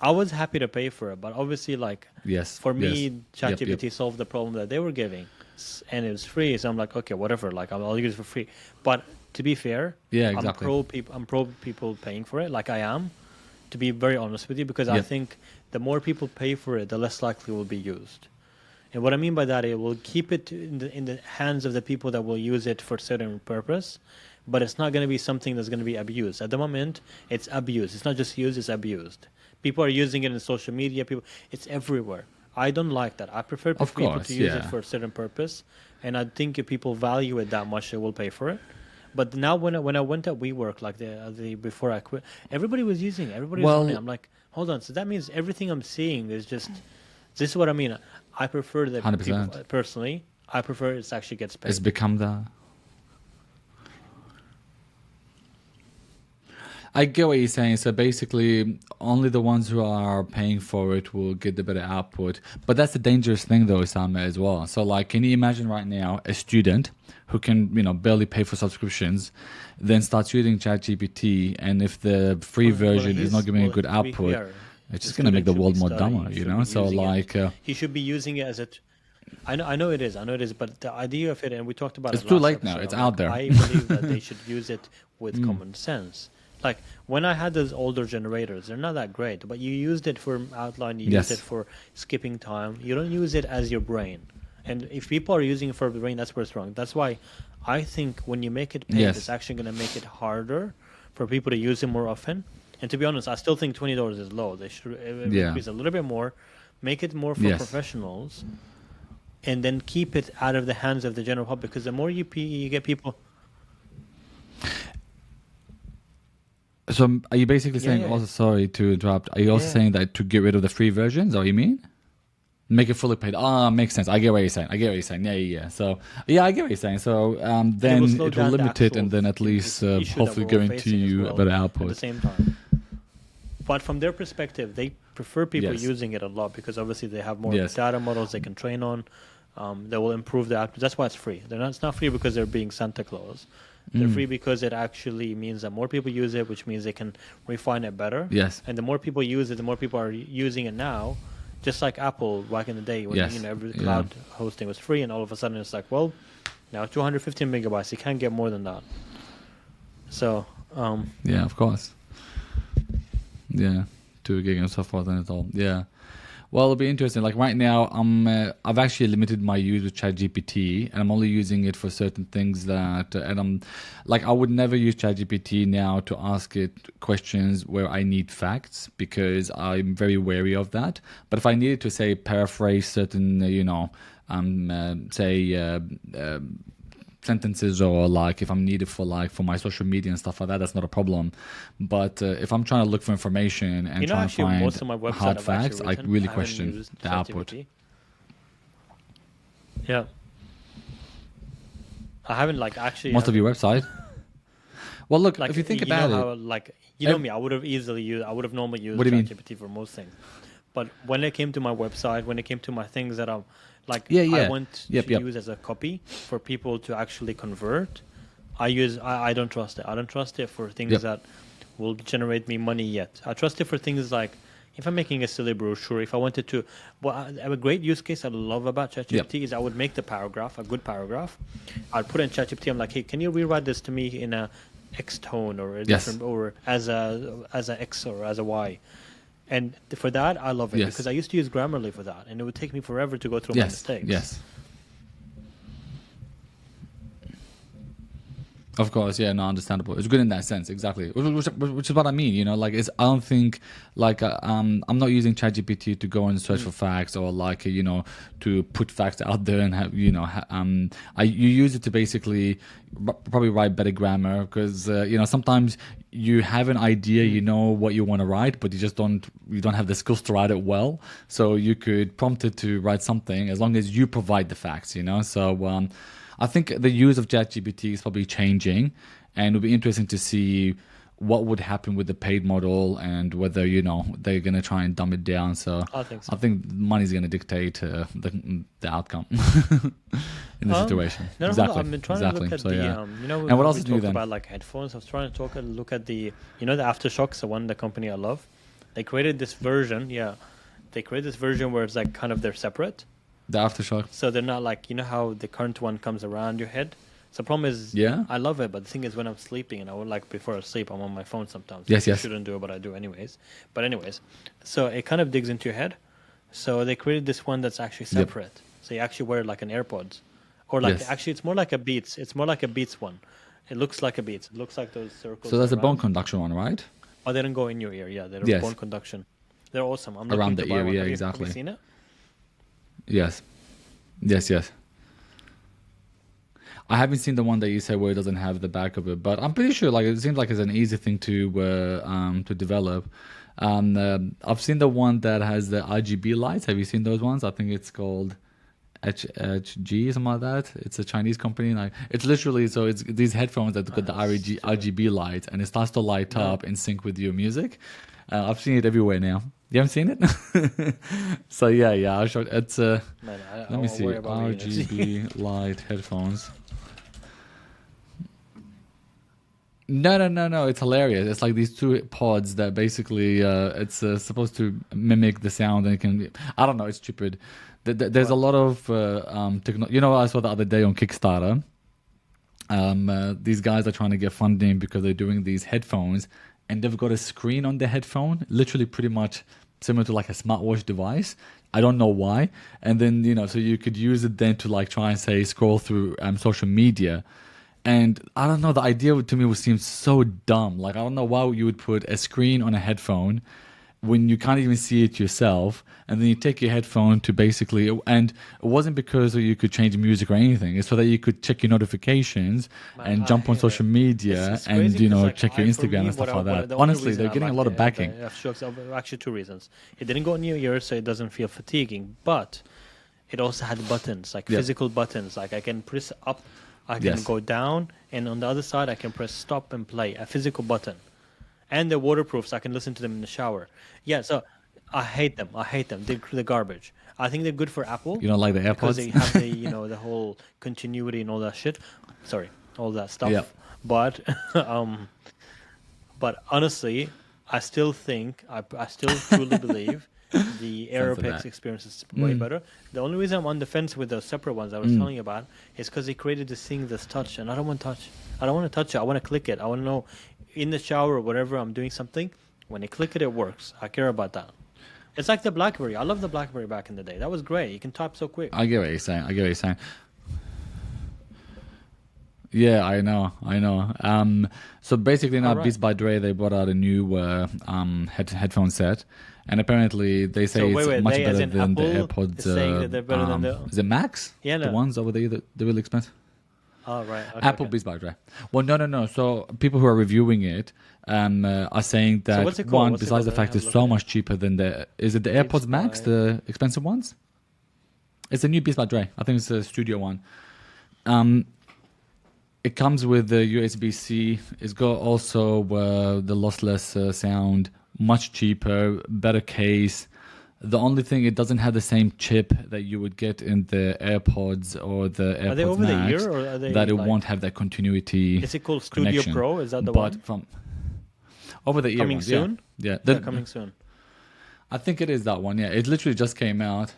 I was happy to pay for it, but obviously, for me, ChatGPT solved the problem that they were giving, and it was free. So I'm like, okay, whatever. I'll use it for free. But to be fair, exactly. I'm pro people paying for it, like I am. To be very honest with you, because I think the more people pay for it, the less likely it will be used. And what I mean by that, it will keep it in the hands of the people that will use it for certain purpose, but it's not going to be something that's going to be abused. At the moment, it's abused. It's not just used; it's abused. People are using it in social media. It's everywhere. I don't like that. I prefer people to use it for a certain purpose, and I think if people value it that much, they will pay for it. But now, when I went at WeWork, the before I quit, everybody was using it. Everybody was on it. I'm like, hold on. So that means everything I'm seeing is just. This is what I mean. I prefer that 100%. people, personally. I prefer it actually gets paid. It's become the. I get what you're saying. So basically, only the ones who are paying for it will get the better output. But that's a dangerous thing, though, Osama, as well. So, can you imagine right now a student who can, barely pay for subscriptions, then starts using ChatGPT, and if the free version is not giving a good output, it's just going to make the world more dumber, So, he should be using it as a. I know it is, but the idea of it, and we talked about it's it too last late episode, now. It's out there. I believe that they should use it with common sense. Like when I had those older generators, they're not that great, but you used it for outline, you use it for skipping time. You don't use it as your brain. And if people are using it for the brain, that's where it's wrong. That's why I think when you make it paid, it's actually going to make it harder for people to use it more often. And to be honest, I still think $20 is low. They should increase a little bit more, make it more for professionals, and then keep it out of the hands of the general public. Because the more you get people... So are you basically saying also, sorry to interrupt, are you also saying that to get rid of the free versions, or you mean? Make it fully paid. Makes sense. I get what you're saying. Yeah. So, I get what you're saying. So, then it will limit it, and then at least hopefully guarantee you a better output. At the same time. But from their perspective, they prefer people using it a lot because obviously they have more data models they can train on. They will improve the output. That's why it's free. It's not free because they're being Santa Claus. They're free because it actually means that more people use it, which means they can refine it better. Yes. And the more people use it, the more people are using it now. Just like Apple back in the day when every cloud hosting was free, and all of a sudden it's like, well, now 215 megabytes. You can't get more than that. So. Yeah, of course. Yeah, 2 gig and so forth and it's all. Yeah. Well, it'll be interesting. Like right now, I've actually limited my use with ChatGPT, and I'm only using it for certain things that, and I'm like, I would never use ChatGPT now to ask it questions where I need facts because I'm very wary of that. But if I needed to say paraphrase certain, say. Sentences, or like if I'm needed for like for my social media and stuff like that, that's not a problem. But if I'm trying to look for information and trying to Actually, most find of my website hard I've facts, actually I written, really I haven't question used the output. ChatGPT. Yeah, I haven't like actually Most of haven't your website. Well, look, like if you think you know about how it, like you know me, I would have normally what used do you mean? ChatGPT for most things, but when it came to my website, when it came to my things that I'm like Yeah, I yeah, want yep, to yep. use as a copy for people to actually convert, I don't trust it. I don't trust it for things Yep. that will generate me money yet. I trust it for things like if I'm making a silly brochure, if I wanted to, a great use case I love about Yep. ChatGPT is I would make the paragraph, a good paragraph. I'd put it in ChatGPT. I'm like, hey, can you rewrite this to me in a X tone or a Yes. different or as a X or as a Y? And for that, I love it Yes. because I used to use Grammarly for that, and it would take me forever to go through my Yes. mistakes. Yes. Of course, yeah, no, understandable. It's good in that sense, exactly. Which is what I mean, like I don't think like I'm not using ChatGPT to go and search for facts or like to put facts out there and have you use it to basically probably write better grammar because sometimes you have an idea, you know what you want to write, but you don't have the skills to write it well. So you could prompt it to write something as long as you provide the facts. So. I think the use of ChatGPT is probably changing, and it'll be interesting to see what would happen with the paid model and whether they're going to try and dumb it down. So I think so. I think money's going to dictate the outcome in the situation. No, Exactly. I've been trying to look Exactly. at So the yeah. And what how else we do you talked then? about like headphones. I was trying to look at the the Aftershocks, the company I love. They created this version, yeah. They created this version where it's like kind of they're separate. The aftershock. So they're not like how the current one comes around your head. So the problem is, Yeah. I love it, but the thing is, when I'm sleeping, and I would like before I sleep, I'm on my phone sometimes. Yes, I yes. shouldn't do it, but I do anyways. But anyways, so it kind of digs into your head. So they created this one that's actually Yep. separate. So you actually wear it like an AirPods, or like Yes. actually it's more like a Beats. It's more like a Beats one. It looks like a Beats. It looks like those circles. So that's a bone around. conduction one, right? Oh, they don't go in your ear. Yeah, they're Yes. bone conduction. They're awesome. I'm Around looking the to buy ear, one. yeah, Have you exactly. seen it? Yes. Yes, yes. I haven't seen the one that you said where it doesn't have the back of it, but I'm pretty sure like it seems like it's an easy thing to develop. I've seen the one that has the RGB lights. Have you seen those ones? I think it's called HG, something like that. It's a Chinese company. Like it's literally it's these headphones that got the RGB lights, and it starts to light up in sync with your music. I've seen it everywhere now. You haven't seen it? So yeah. I'll show it's Man, let me see. worry about the units. RGB light headphones. No. It's hilarious. It's like these two pods that basically it's supposed to mimic the sound and it can. I don't know. It's stupid. There's a lot of technology. I saw the other day on Kickstarter. These guys are trying to get funding because they're doing these headphones, and they've got a screen on the headphone, literally pretty much similar to like a smartwatch device. I don't know why. And then so you could use it then to like try and say scroll through social media. And I don't know, the idea to me seems so dumb. Like I don't know why you would put a screen on a headphone when you can't even see it yourself, and then you take your headphone to basically, and it wasn't because you could change music or anything. It's so that you could check your notifications and jump on social media It's and crazy 'cause, like, check your for Instagram me, and stuff like that. the only Honestly, reason they're I getting a like lot of backing. the F-Shocks are actually two reasons. It didn't go in your ears, so it doesn't feel fatiguing, but it also had buttons, like Yep. physical buttons. Like I can press up, I can Yes. go down, and on the other side I can press stop and play, a physical button. And they're waterproof, so I can listen to them in the shower. Yeah, so I hate them. They're garbage. I think they're good for Apple You don't like the because AirPods? they have the the whole continuity and all that shit. Sorry, all that stuff. Yeah. But but honestly, I still think I still truly believe the AirPods that. experience is way better. The only reason I'm on the fence with those separate ones I was telling you about is because they created this thing that's touch, and I don't want touch. I don't want to touch it. I want to click it. I want to know in the shower or whatever I'm doing something. When I click it, it works. I care about that. It's like the BlackBerry. I love the BlackBerry back in the day. That was great. You can type so quick. I get what you're saying. I get what you're saying. Yeah, I know, I know. So basically now All right. Beats by Dre, they brought out a new headphone set, and apparently they say So it's wait, much they as better in than the Apple AirPods. is saying that they're better than the. Is it Max? Yeah, The no. ones over there, the really expensive. Oh right. Okay, Apple okay. Beats by Dre. Well, no, no, no. So people who are reviewing it are saying So that what's it called? one, What's it besides called? the Let me fact have a it's look so at it. much cheaper than is it the Beats AirPods Max, by. the expensive ones? It's a new Beats by Dre. I think it's a studio one. It comes with the USB-C. It's got also the lossless sound, much cheaper, better case. The only thing, it doesn't have the same chip that you would get in the AirPods or the Are they AirPods over the Max, ear or are they that it like? won't have that continuity Is it called Studio connection. Pro? Is that the But one? from over the ear Coming ones, soon? yeah. Yeah, coming soon. I think it is that one. Yeah, it literally just came out.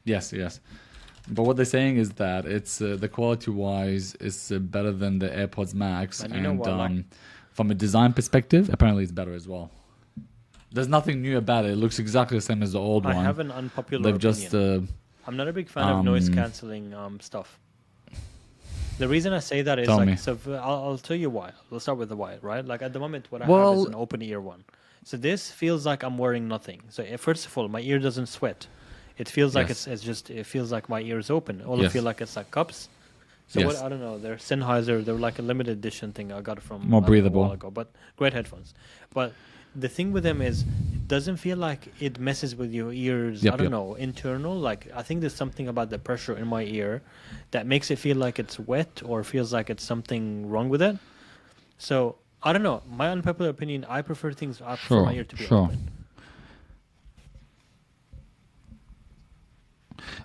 Yes, yes. But what they're saying is that it's the quality-wise is better than the AirPods Max, And you know what, like- from a design perspective, apparently it's better as well. There's nothing new about it. It looks exactly the same as the old I one. have an unpopular They've opinion. just I'm not a big fan of noise cancelling stuff. The reason I say that is Tell like, me. so I'll tell you why. We'll start with the why, right? Like at the moment, what I have is Well- an open ear one. So this feels like I'm wearing nothing. So first of all, my ear doesn't sweat. It feels like Yes. it feels like my ear is open. All I Yes. feel like it's like cups. So Yes. what I don't know. They're Sennheiser. They're like a limited edition thing I got from More a breathable. while ago. But great headphones. But the thing with them is, it doesn't feel like it messes with your ears. Yep, I don't yep. know, internal. Like I think there's something about the pressure in my ear that makes it feel like it's wet or feels like it's something wrong with it. So I don't know. My unpopular opinion. I prefer things. I prefer Sure, my ear to be sure. open.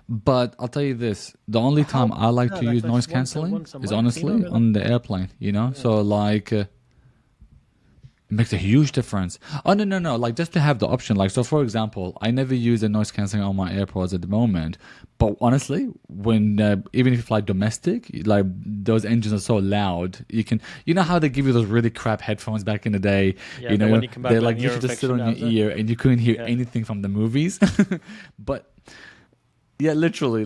But I'll tell you this: the only time I like to Like use that's noise once a cancelling month, is you know, honestly really? on the airplane. You know, so like. It makes a huge difference. Oh no, no, no! Like just to have the option. Like so, for example, I never use a noise cancelling on my AirPods at the moment. But honestly, when even if you fly domestic, like those engines are so loud, you know how they give you those really crap headphones back in the day. Yeah, You then know, when you come back they're with like an you ear should just sit on infection your after. ear and you couldn't hear Yeah. anything from the movies. But yeah, literally.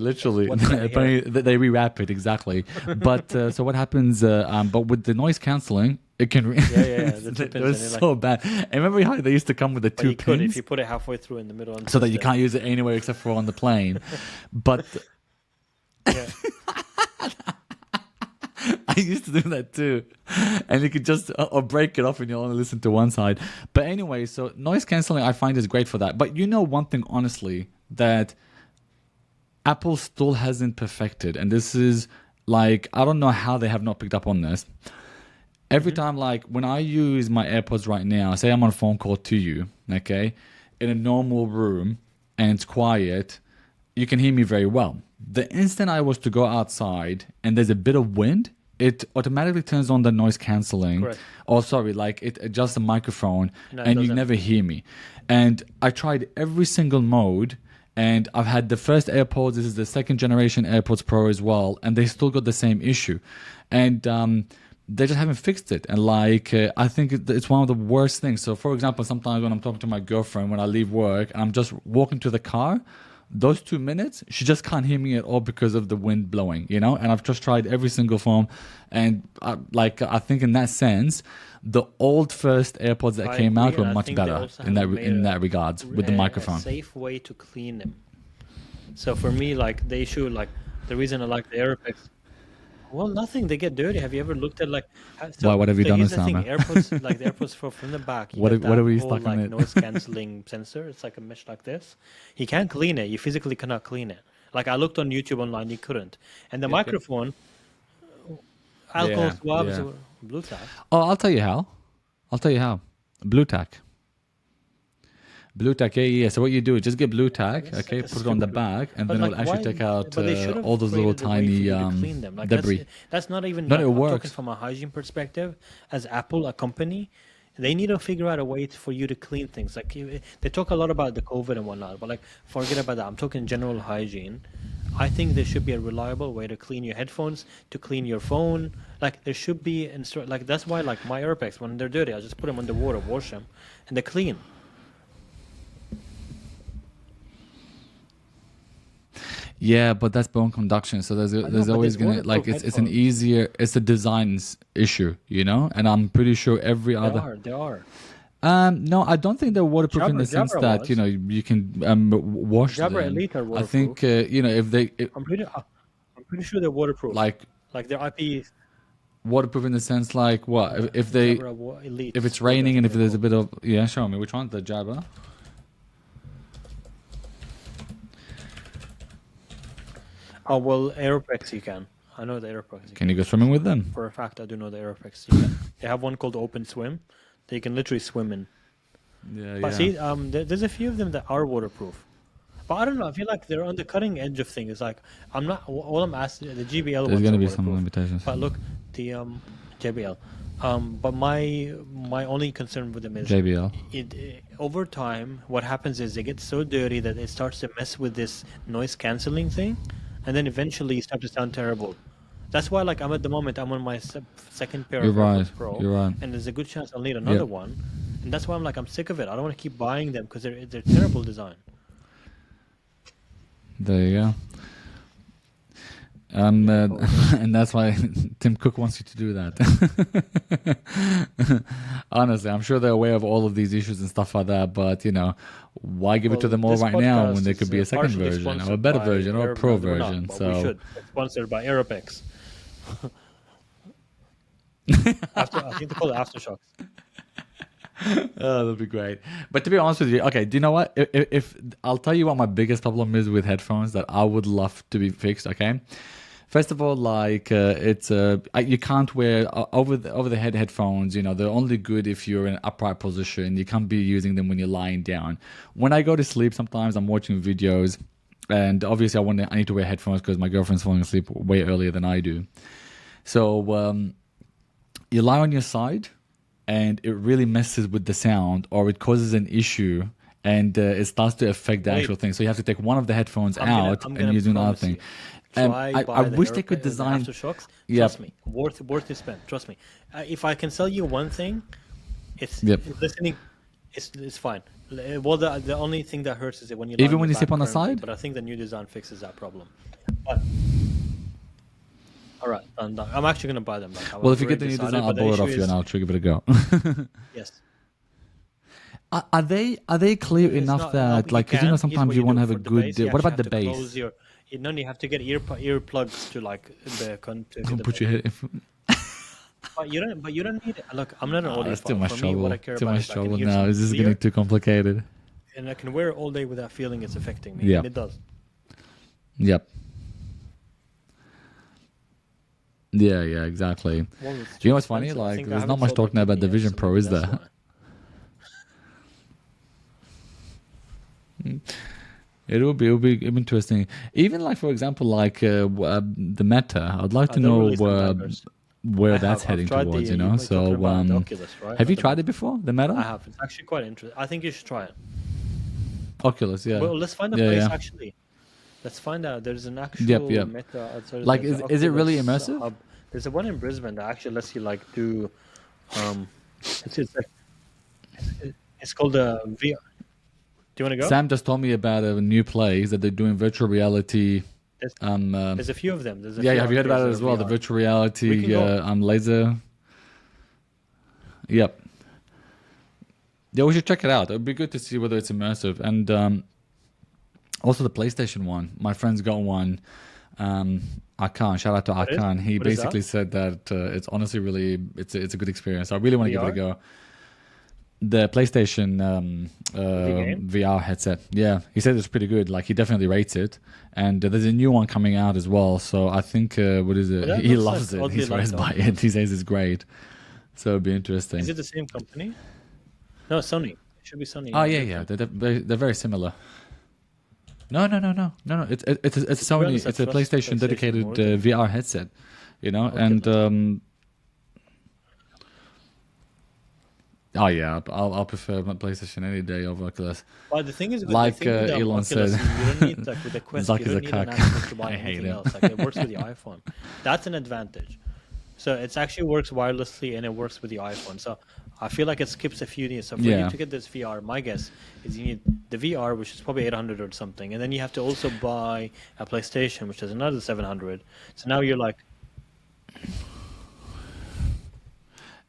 What's that here? Apparently, they rewrap it exactly. But so what happens? But with the noise cancelling, it can. Yeah. The two They're pins. And so bad. And remember how they used to come with the but two you could if pins, you put it halfway through in the middle. And so that you twist it. can't use it anywhere except for on the plane. But Yeah. I used to do that too, and you could just or break it off and you only listen to one side. But anyway, so noise cancelling I find is great for that. But you know one thing, honestly, that Apple still hasn't perfected, and this is like I don't know how they have not picked up on this. Every time, like when I use my AirPods right now, say I'm on a phone call to you, okay, in a normal room and it's quiet, you can hear me very well. The instant I was to go outside and there's a bit of wind, it automatically turns on the noise cancelling. Correct. Oh, sorry, like it adjusts the microphone No, it and you doesn't. never hear me. And I tried every single mode. And I've had the first AirPods. This is the second generation AirPods Pro as well, and they still got the same issue, and they just haven't fixed it. And like I think it's one of the worst things. So, for example, sometimes when I'm talking to my girlfriend when I leave work and I'm just walking to the car, those 2 minutes she just can't hear me at all because of the wind blowing. You know, and I've just tried every single form, and I think in that sense, the old first AirPods that I came agree, out were and I much think they better also in that haven't made a regards with the microphone. A safe way to clean them. So for me, like the issue, like the reason I like the AirPods. Well, nothing. They get dirty. Have you ever looked at like? Why, what have you done here's with the thing. Sam? AirPods, like the AirPods from the back. You What get if- what that are we whole, stuck on like it? noise cancelling sensor. It's like a mesh like this. You can't clean it. You physically cannot clean it. Like I looked on YouTube online, you couldn't. And the Yep, yep. microphone, alcohol Yeah, swabs, yeah. or blue tack. Oh, I'll tell you how. Blue tack. Blue tack, yeah. So what you do is just get blue tack, That's okay, like a put it on the stupid- back, and But then it will like, actually why- take out but they should have all those little created a way for tiny you to clean them. Like debris. That's not even. No, like, it I'm works. talking from a hygiene perspective. As Apple, a company, they need to figure out a way for you to clean things. Like they talk a lot about the COVID and whatnot, but like forget about that. I'm talking general hygiene. I think there should be a reliable way to clean your headphones, to clean your phone. Like there should be, like that's why like my AirPods when they're dirty, I just put them under water, wash them, and they're clean. Yeah, but that's bone conduction. So I know, there's but always there's gonna waterproof it's an headphones. easier, it's a design issue, you know. And I'm pretty sure every There other. are, there are. No, I don't think they're waterproof in the sense Jabra that was. you can wash Jabra them. Elite are I waterproof. think I'm pretty sure they're waterproof. like Like their IP waterproof in the sense like what Jabra if Elites, it's what I raining and think if they're there's a called. bit of yeah. Show me which one, the Jabra. Oh well, Aeropex you can. I know the Aeropex you Can you can. go swimming with them? For a fact, I do know the Aeropex you can. They have one called Open Swim. That you can literally swim in. Yeah, But yeah. see, there's a few of them that are waterproof. But I don't know. I feel like they're on the cutting edge of things. Like I'm not. All I'm asking, the GBL There's ones are gonna be some waterproof. limitations. But look, the JBL. But my only concern with them is JBL. over time. What happens is they get so dirty that it starts to mess with this noise canceling thing, and then eventually you start to sound terrible. That's why, like, I'm at the moment, I'm on my second pair You're of right. AirPods Pro, You're right. and there's a good chance I'll need another Yep. one. And that's why I'm like, I'm sick of it. I don't want to keep buying them because they're terrible design. There you go. Oh, And that's why Tim Cook wants you to do that. Honestly, I'm sure they're aware of all of these issues and stuff like that, but why give it to well, them all this right now when podcast there could is be a second partially version or a sponsored better by version or a pro We're not, version? but we So should. It's sponsored by Aeropex. I think they call it Aftershocks. oh, that'd be great. But to be honest with you, okay, do you know what? If I'll tell you what my biggest problem is with headphones that I would love to be fixed. Okay, first of all, like it's you can't wear over the head headphones. They're only good if you're in an upright position. You can't be using them when you're lying down. When I go to sleep, sometimes I'm watching videos, and obviously I need to wear headphones because my girlfriend's falling asleep way earlier than I do. So you lie on your side and it really messes with the sound or it causes an issue and it starts to affect the Wait. actual thing. So you have to take one of the headphones out I'm and gonna use another promise thing. you. Try I buy the wish they could the design. Aftershocks. Yep. Trust me, worth the spend. Trust me. If I can sell you one thing, it's Yep. listening. It's fine. Well, the only thing that hurts is that when you Even lie when you your sleep back on the currently, side? But I think the new design fixes that problem. But all right, done. I'm actually gonna buy them. Like, Well, if you already get the new decided, design, I'll but the borrow it issue off you is and I'll give it a go. yes. Are they clear It's enough not, that you like because can. Here's sometimes what you want do. to have a For the good. bass, you What actually about the have to close bass? your. No, you have to get earplugs to like to get the Put bass. your head. But you don't need it. Look, I'm not an That's too audiophile. much For me, what I trouble. care Too about much is I can trouble hear now. something This is clear, getting too complicated. and I can wear it all day without feeling it's affecting me. Yeah. And it does. Yep. Yeah, exactly. Well, it's You too know what's funny? expensive. I Like, think I there's not haven't much sold my talking about the kidney yet, Vision so Pro, maybe is that's there? why. It'll be interesting. Even like, for example, like the Meta. I'd like to They'll know release them daggers. where I that's have. I've heading tried towards. the. You're talking So about the Oculus, right? have Not you the tried Meta. it before? The I Meta? have. It's actually quite interesting. I think you should try it. Oculus, yeah. Well, let's find a Yeah, place yeah. actually. Let's find out. There's an Yep, actual yep. Meta. Sorry, Like, there's an is it really Oculus immersive? hub. There's a one in Brisbane that actually lets you like do. It's like it's called a VR. Do you want to go? Sam just told me about a new place that they're doing virtual reality. There's, Um, there's a few of them. There's a yeah, few have you heard about it arcades as that are well? The VR. virtual We reality can go. laser. Yep. Yeah, we should check it out. It'd be good to see whether it's immersive. And also the PlayStation one. My friend's got one. Akan, shout out to What is? Akan. He What is that? basically said that it's honestly really it's a good experience. I really want to give it a VR? go. The PlayStation game? VR headset. Yeah, he said it's pretty good. Like he definitely rates it. And there's a new one coming out as well. So I think what is it? Well, that He looks loves like it. oddly He swears like by Oculus. it. He says it's great. So it'd be interesting. Is it the same company? No, Sony. It should be Sony. Oh yeah. They're very similar. No. It's Sony. honest, I It's a trust PlayStation PlayStation dedicated more than- VR headset. Okay, And then. oh yeah, I'll prefer my PlayStation any day over Oculus. But the thing is, with Like, the thing with the Elon Oculus, said, you don't need like with the Quest, Zuck you is don't a need an cuck. access to buy I hate anything him. else. Like it works with the iPhone. That's an advantage. So it actually works wirelessly and it works with the iPhone. So I feel like it skips a few years. So for you Yeah. to get this VR, my guess is you need the VR, which is probably 800 or something, and then you have to also buy a PlayStation, which is another 700. So now you're like,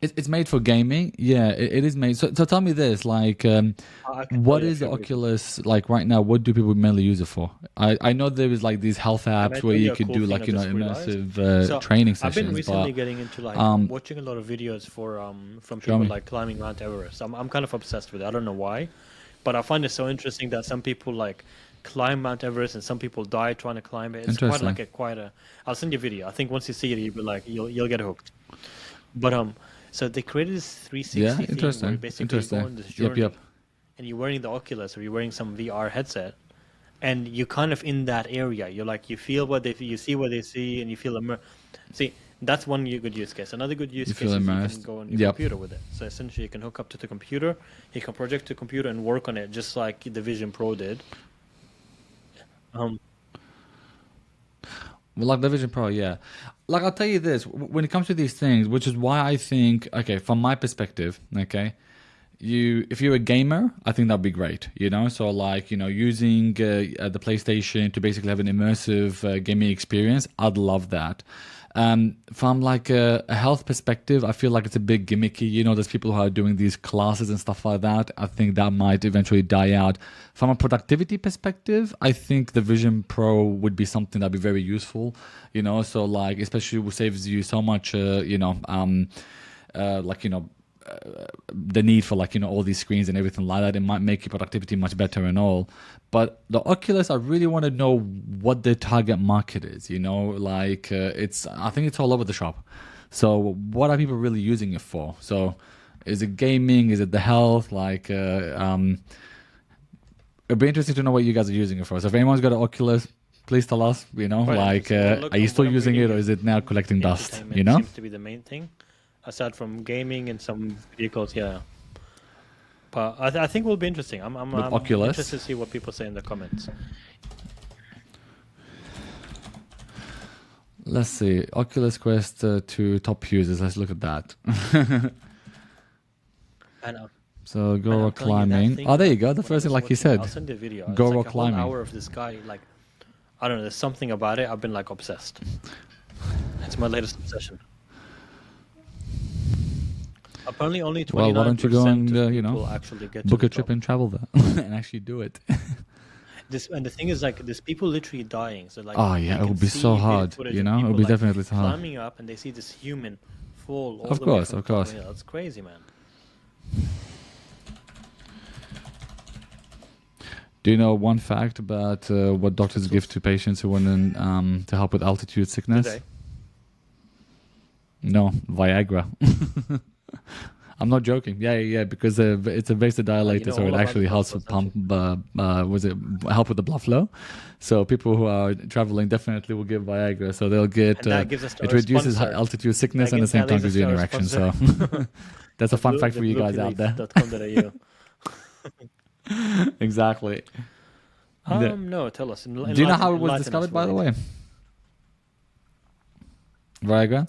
It's made for gaming. Yeah, it is made. So tell me this, like, I can tell what you a is the few reasons. Oculus like right now? What do people mainly use it for? I know there is like these health Can I apps where tell you you a could cool do thing like I just realized? immersive So training I've been sessions, recently but getting into like um, watching a lot of videos for from show people me. like climbing Mount Everest. I'm kind of obsessed with it. I don't know why, but I find it so interesting that some people like climb Mount Everest and some people die trying to climb it. It's quite Interesting. like a quite a. I'll send you a video. I think once you see it, you'll be like you'll get hooked. But so they created this Yeah, 360 thing where interesting. basically you go Interesting. on this Yep, yep. journey and you're wearing the Oculus or you're wearing some VR headset and you kind of in that area. You're like you feel what they you see what they see and you feel see that's one good use case. Another good use You case feel is you can immersed. go on your Yep. computer with it. So essentially you can hook up to the computer, you can project the computer and work on it just like the Vision Pro did. Um, Well, like the Vision Pro, yeah. Like I'll tell you this, when it comes to these things, which is why I think, okay, from my perspective, okay, if you're a gamer, I think that'd be great. So like using the PlayStation to basically have an immersive gaming experience, I'd love that. From like a health perspective, I feel like it's a bit gimmicky. There's people who are doing these classes and stuff like that. I think that might eventually die out. From a productivity perspective, I think the Vision Pro would be something that'd be very useful. So like especially saves you so much. Like the need for like all these screens and everything like that. It might make your productivity much better and all. But the Oculus, I really want to know what the target market is. Like I think it's all over the shop. So what are people really using it for? So is it gaming? Is it the health? Like it'd be interesting to know what you guys are using it for. So if anyone's got an Oculus, please tell us. quite Like interesting. Well, look, are you still what I'm using reading it or is it now collecting dust? entertainment seems to be the main thing, aside from gaming and some vehicles. Yeah, but I think it will be interesting. With I'm Oculus. interested to see what people say in the comments. Let's see. Oculus Quest 2 top users. Let's look at that. And So go man, rock I'm telling you, that climbing. thing, Oh, there you go. like, The when I first thing, was like you watching it, said, I'll send you a video. go It's like rock a whole climbing. hour of this guy. Like, I don't know. There's something about it. I've been like obsessed. It's my latest obsession. Apparently, only 29% Well, why don't you go and of people actually get to book the a trip top. and travel there and actually do it? And the thing is, like, there's people literally dying. So, like, Oh you yeah, it can would be see so video hard. footage It of would people be like definitely so hard. climbing up, and they see this human fall all Of the way course, from of the top. course. Yeah, that's crazy, man. Do you know one fact about what doctors give to patients who want to help with altitude Do sickness? they? No, Viagra. I'm not joking. Yeah, because it's a vasodilator, know so all it about actually the helps blood with flow, help with the blood flow. So people who are traveling definitely will give Viagra. So they'll get And that gives us it our reduces sponsor. altitude sickness and at the That same time leads us gives you to an our erection. So sponsor. that's a fun fact The for you guys out there. bluepillage.com.au. Exactly. No, tell us. Do you know how it was Enlighten us, discovered, by the Walid. way? Viagra?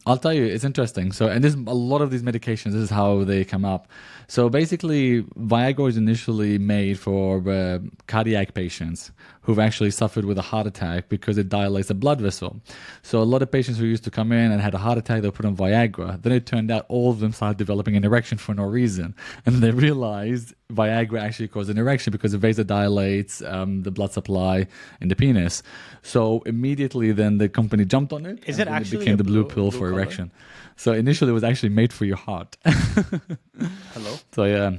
I'll tell you, it's interesting. So, and this a lot of these medications, this is how they come up. So basically, Viagra is initially made for cardiac patients who've actually suffered with a heart attack because it dilates a blood vessel. So a lot of patients who used to come in and had a heart attack, they put on Viagra. Then it turned out all of them started developing an erection for no reason. And they realized Viagra actually caused an erection because it vasodilates the blood supply in the penis. So immediately then the company jumped on it. Is and it then actually became a the blue blue pill for color? erection. So initially it was actually made for your heart. Hello? So yeah,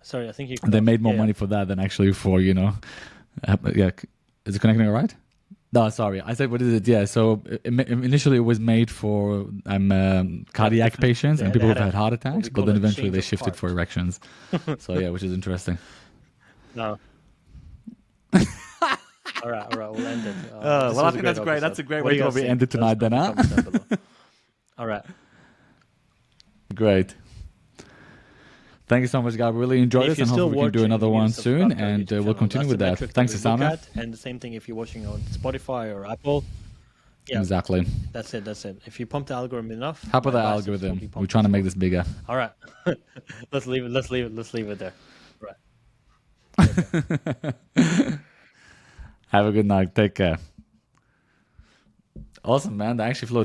Sorry, I think you. they made more Yeah. money for that than actually for, yeah. Is it connecting all right? No, sorry. I said, what is it? Yeah. So initially it was made for cardiac patients and they people had who've had heart we attacks, call but then it eventually change they of shifted heart. for erections. So yeah, which is interesting. No. All right, we'll end it. Well, I think that's great. That's a great way to probably end it tonight then, huh? All right. Great. Thank you so much, guys. Really enjoyed If this, you're and still hopefully we can do watching, another you need one to subscribe soon, to our and YouTube we'll channel. continue That's with the that. metric Thanks, that we look Osama. at. And the same thing if you're watching on Spotify or Apple. Yeah, Exactly. that's it. That's it. If you pump the algorithm enough, How about my the biceps will be algorithm? We're pumped trying as to make well. this bigger. All right, let's leave it. Let's leave it. Let's leave it. Right. Take care. Have a good night. Take care. Awesome, man. That actually flowed.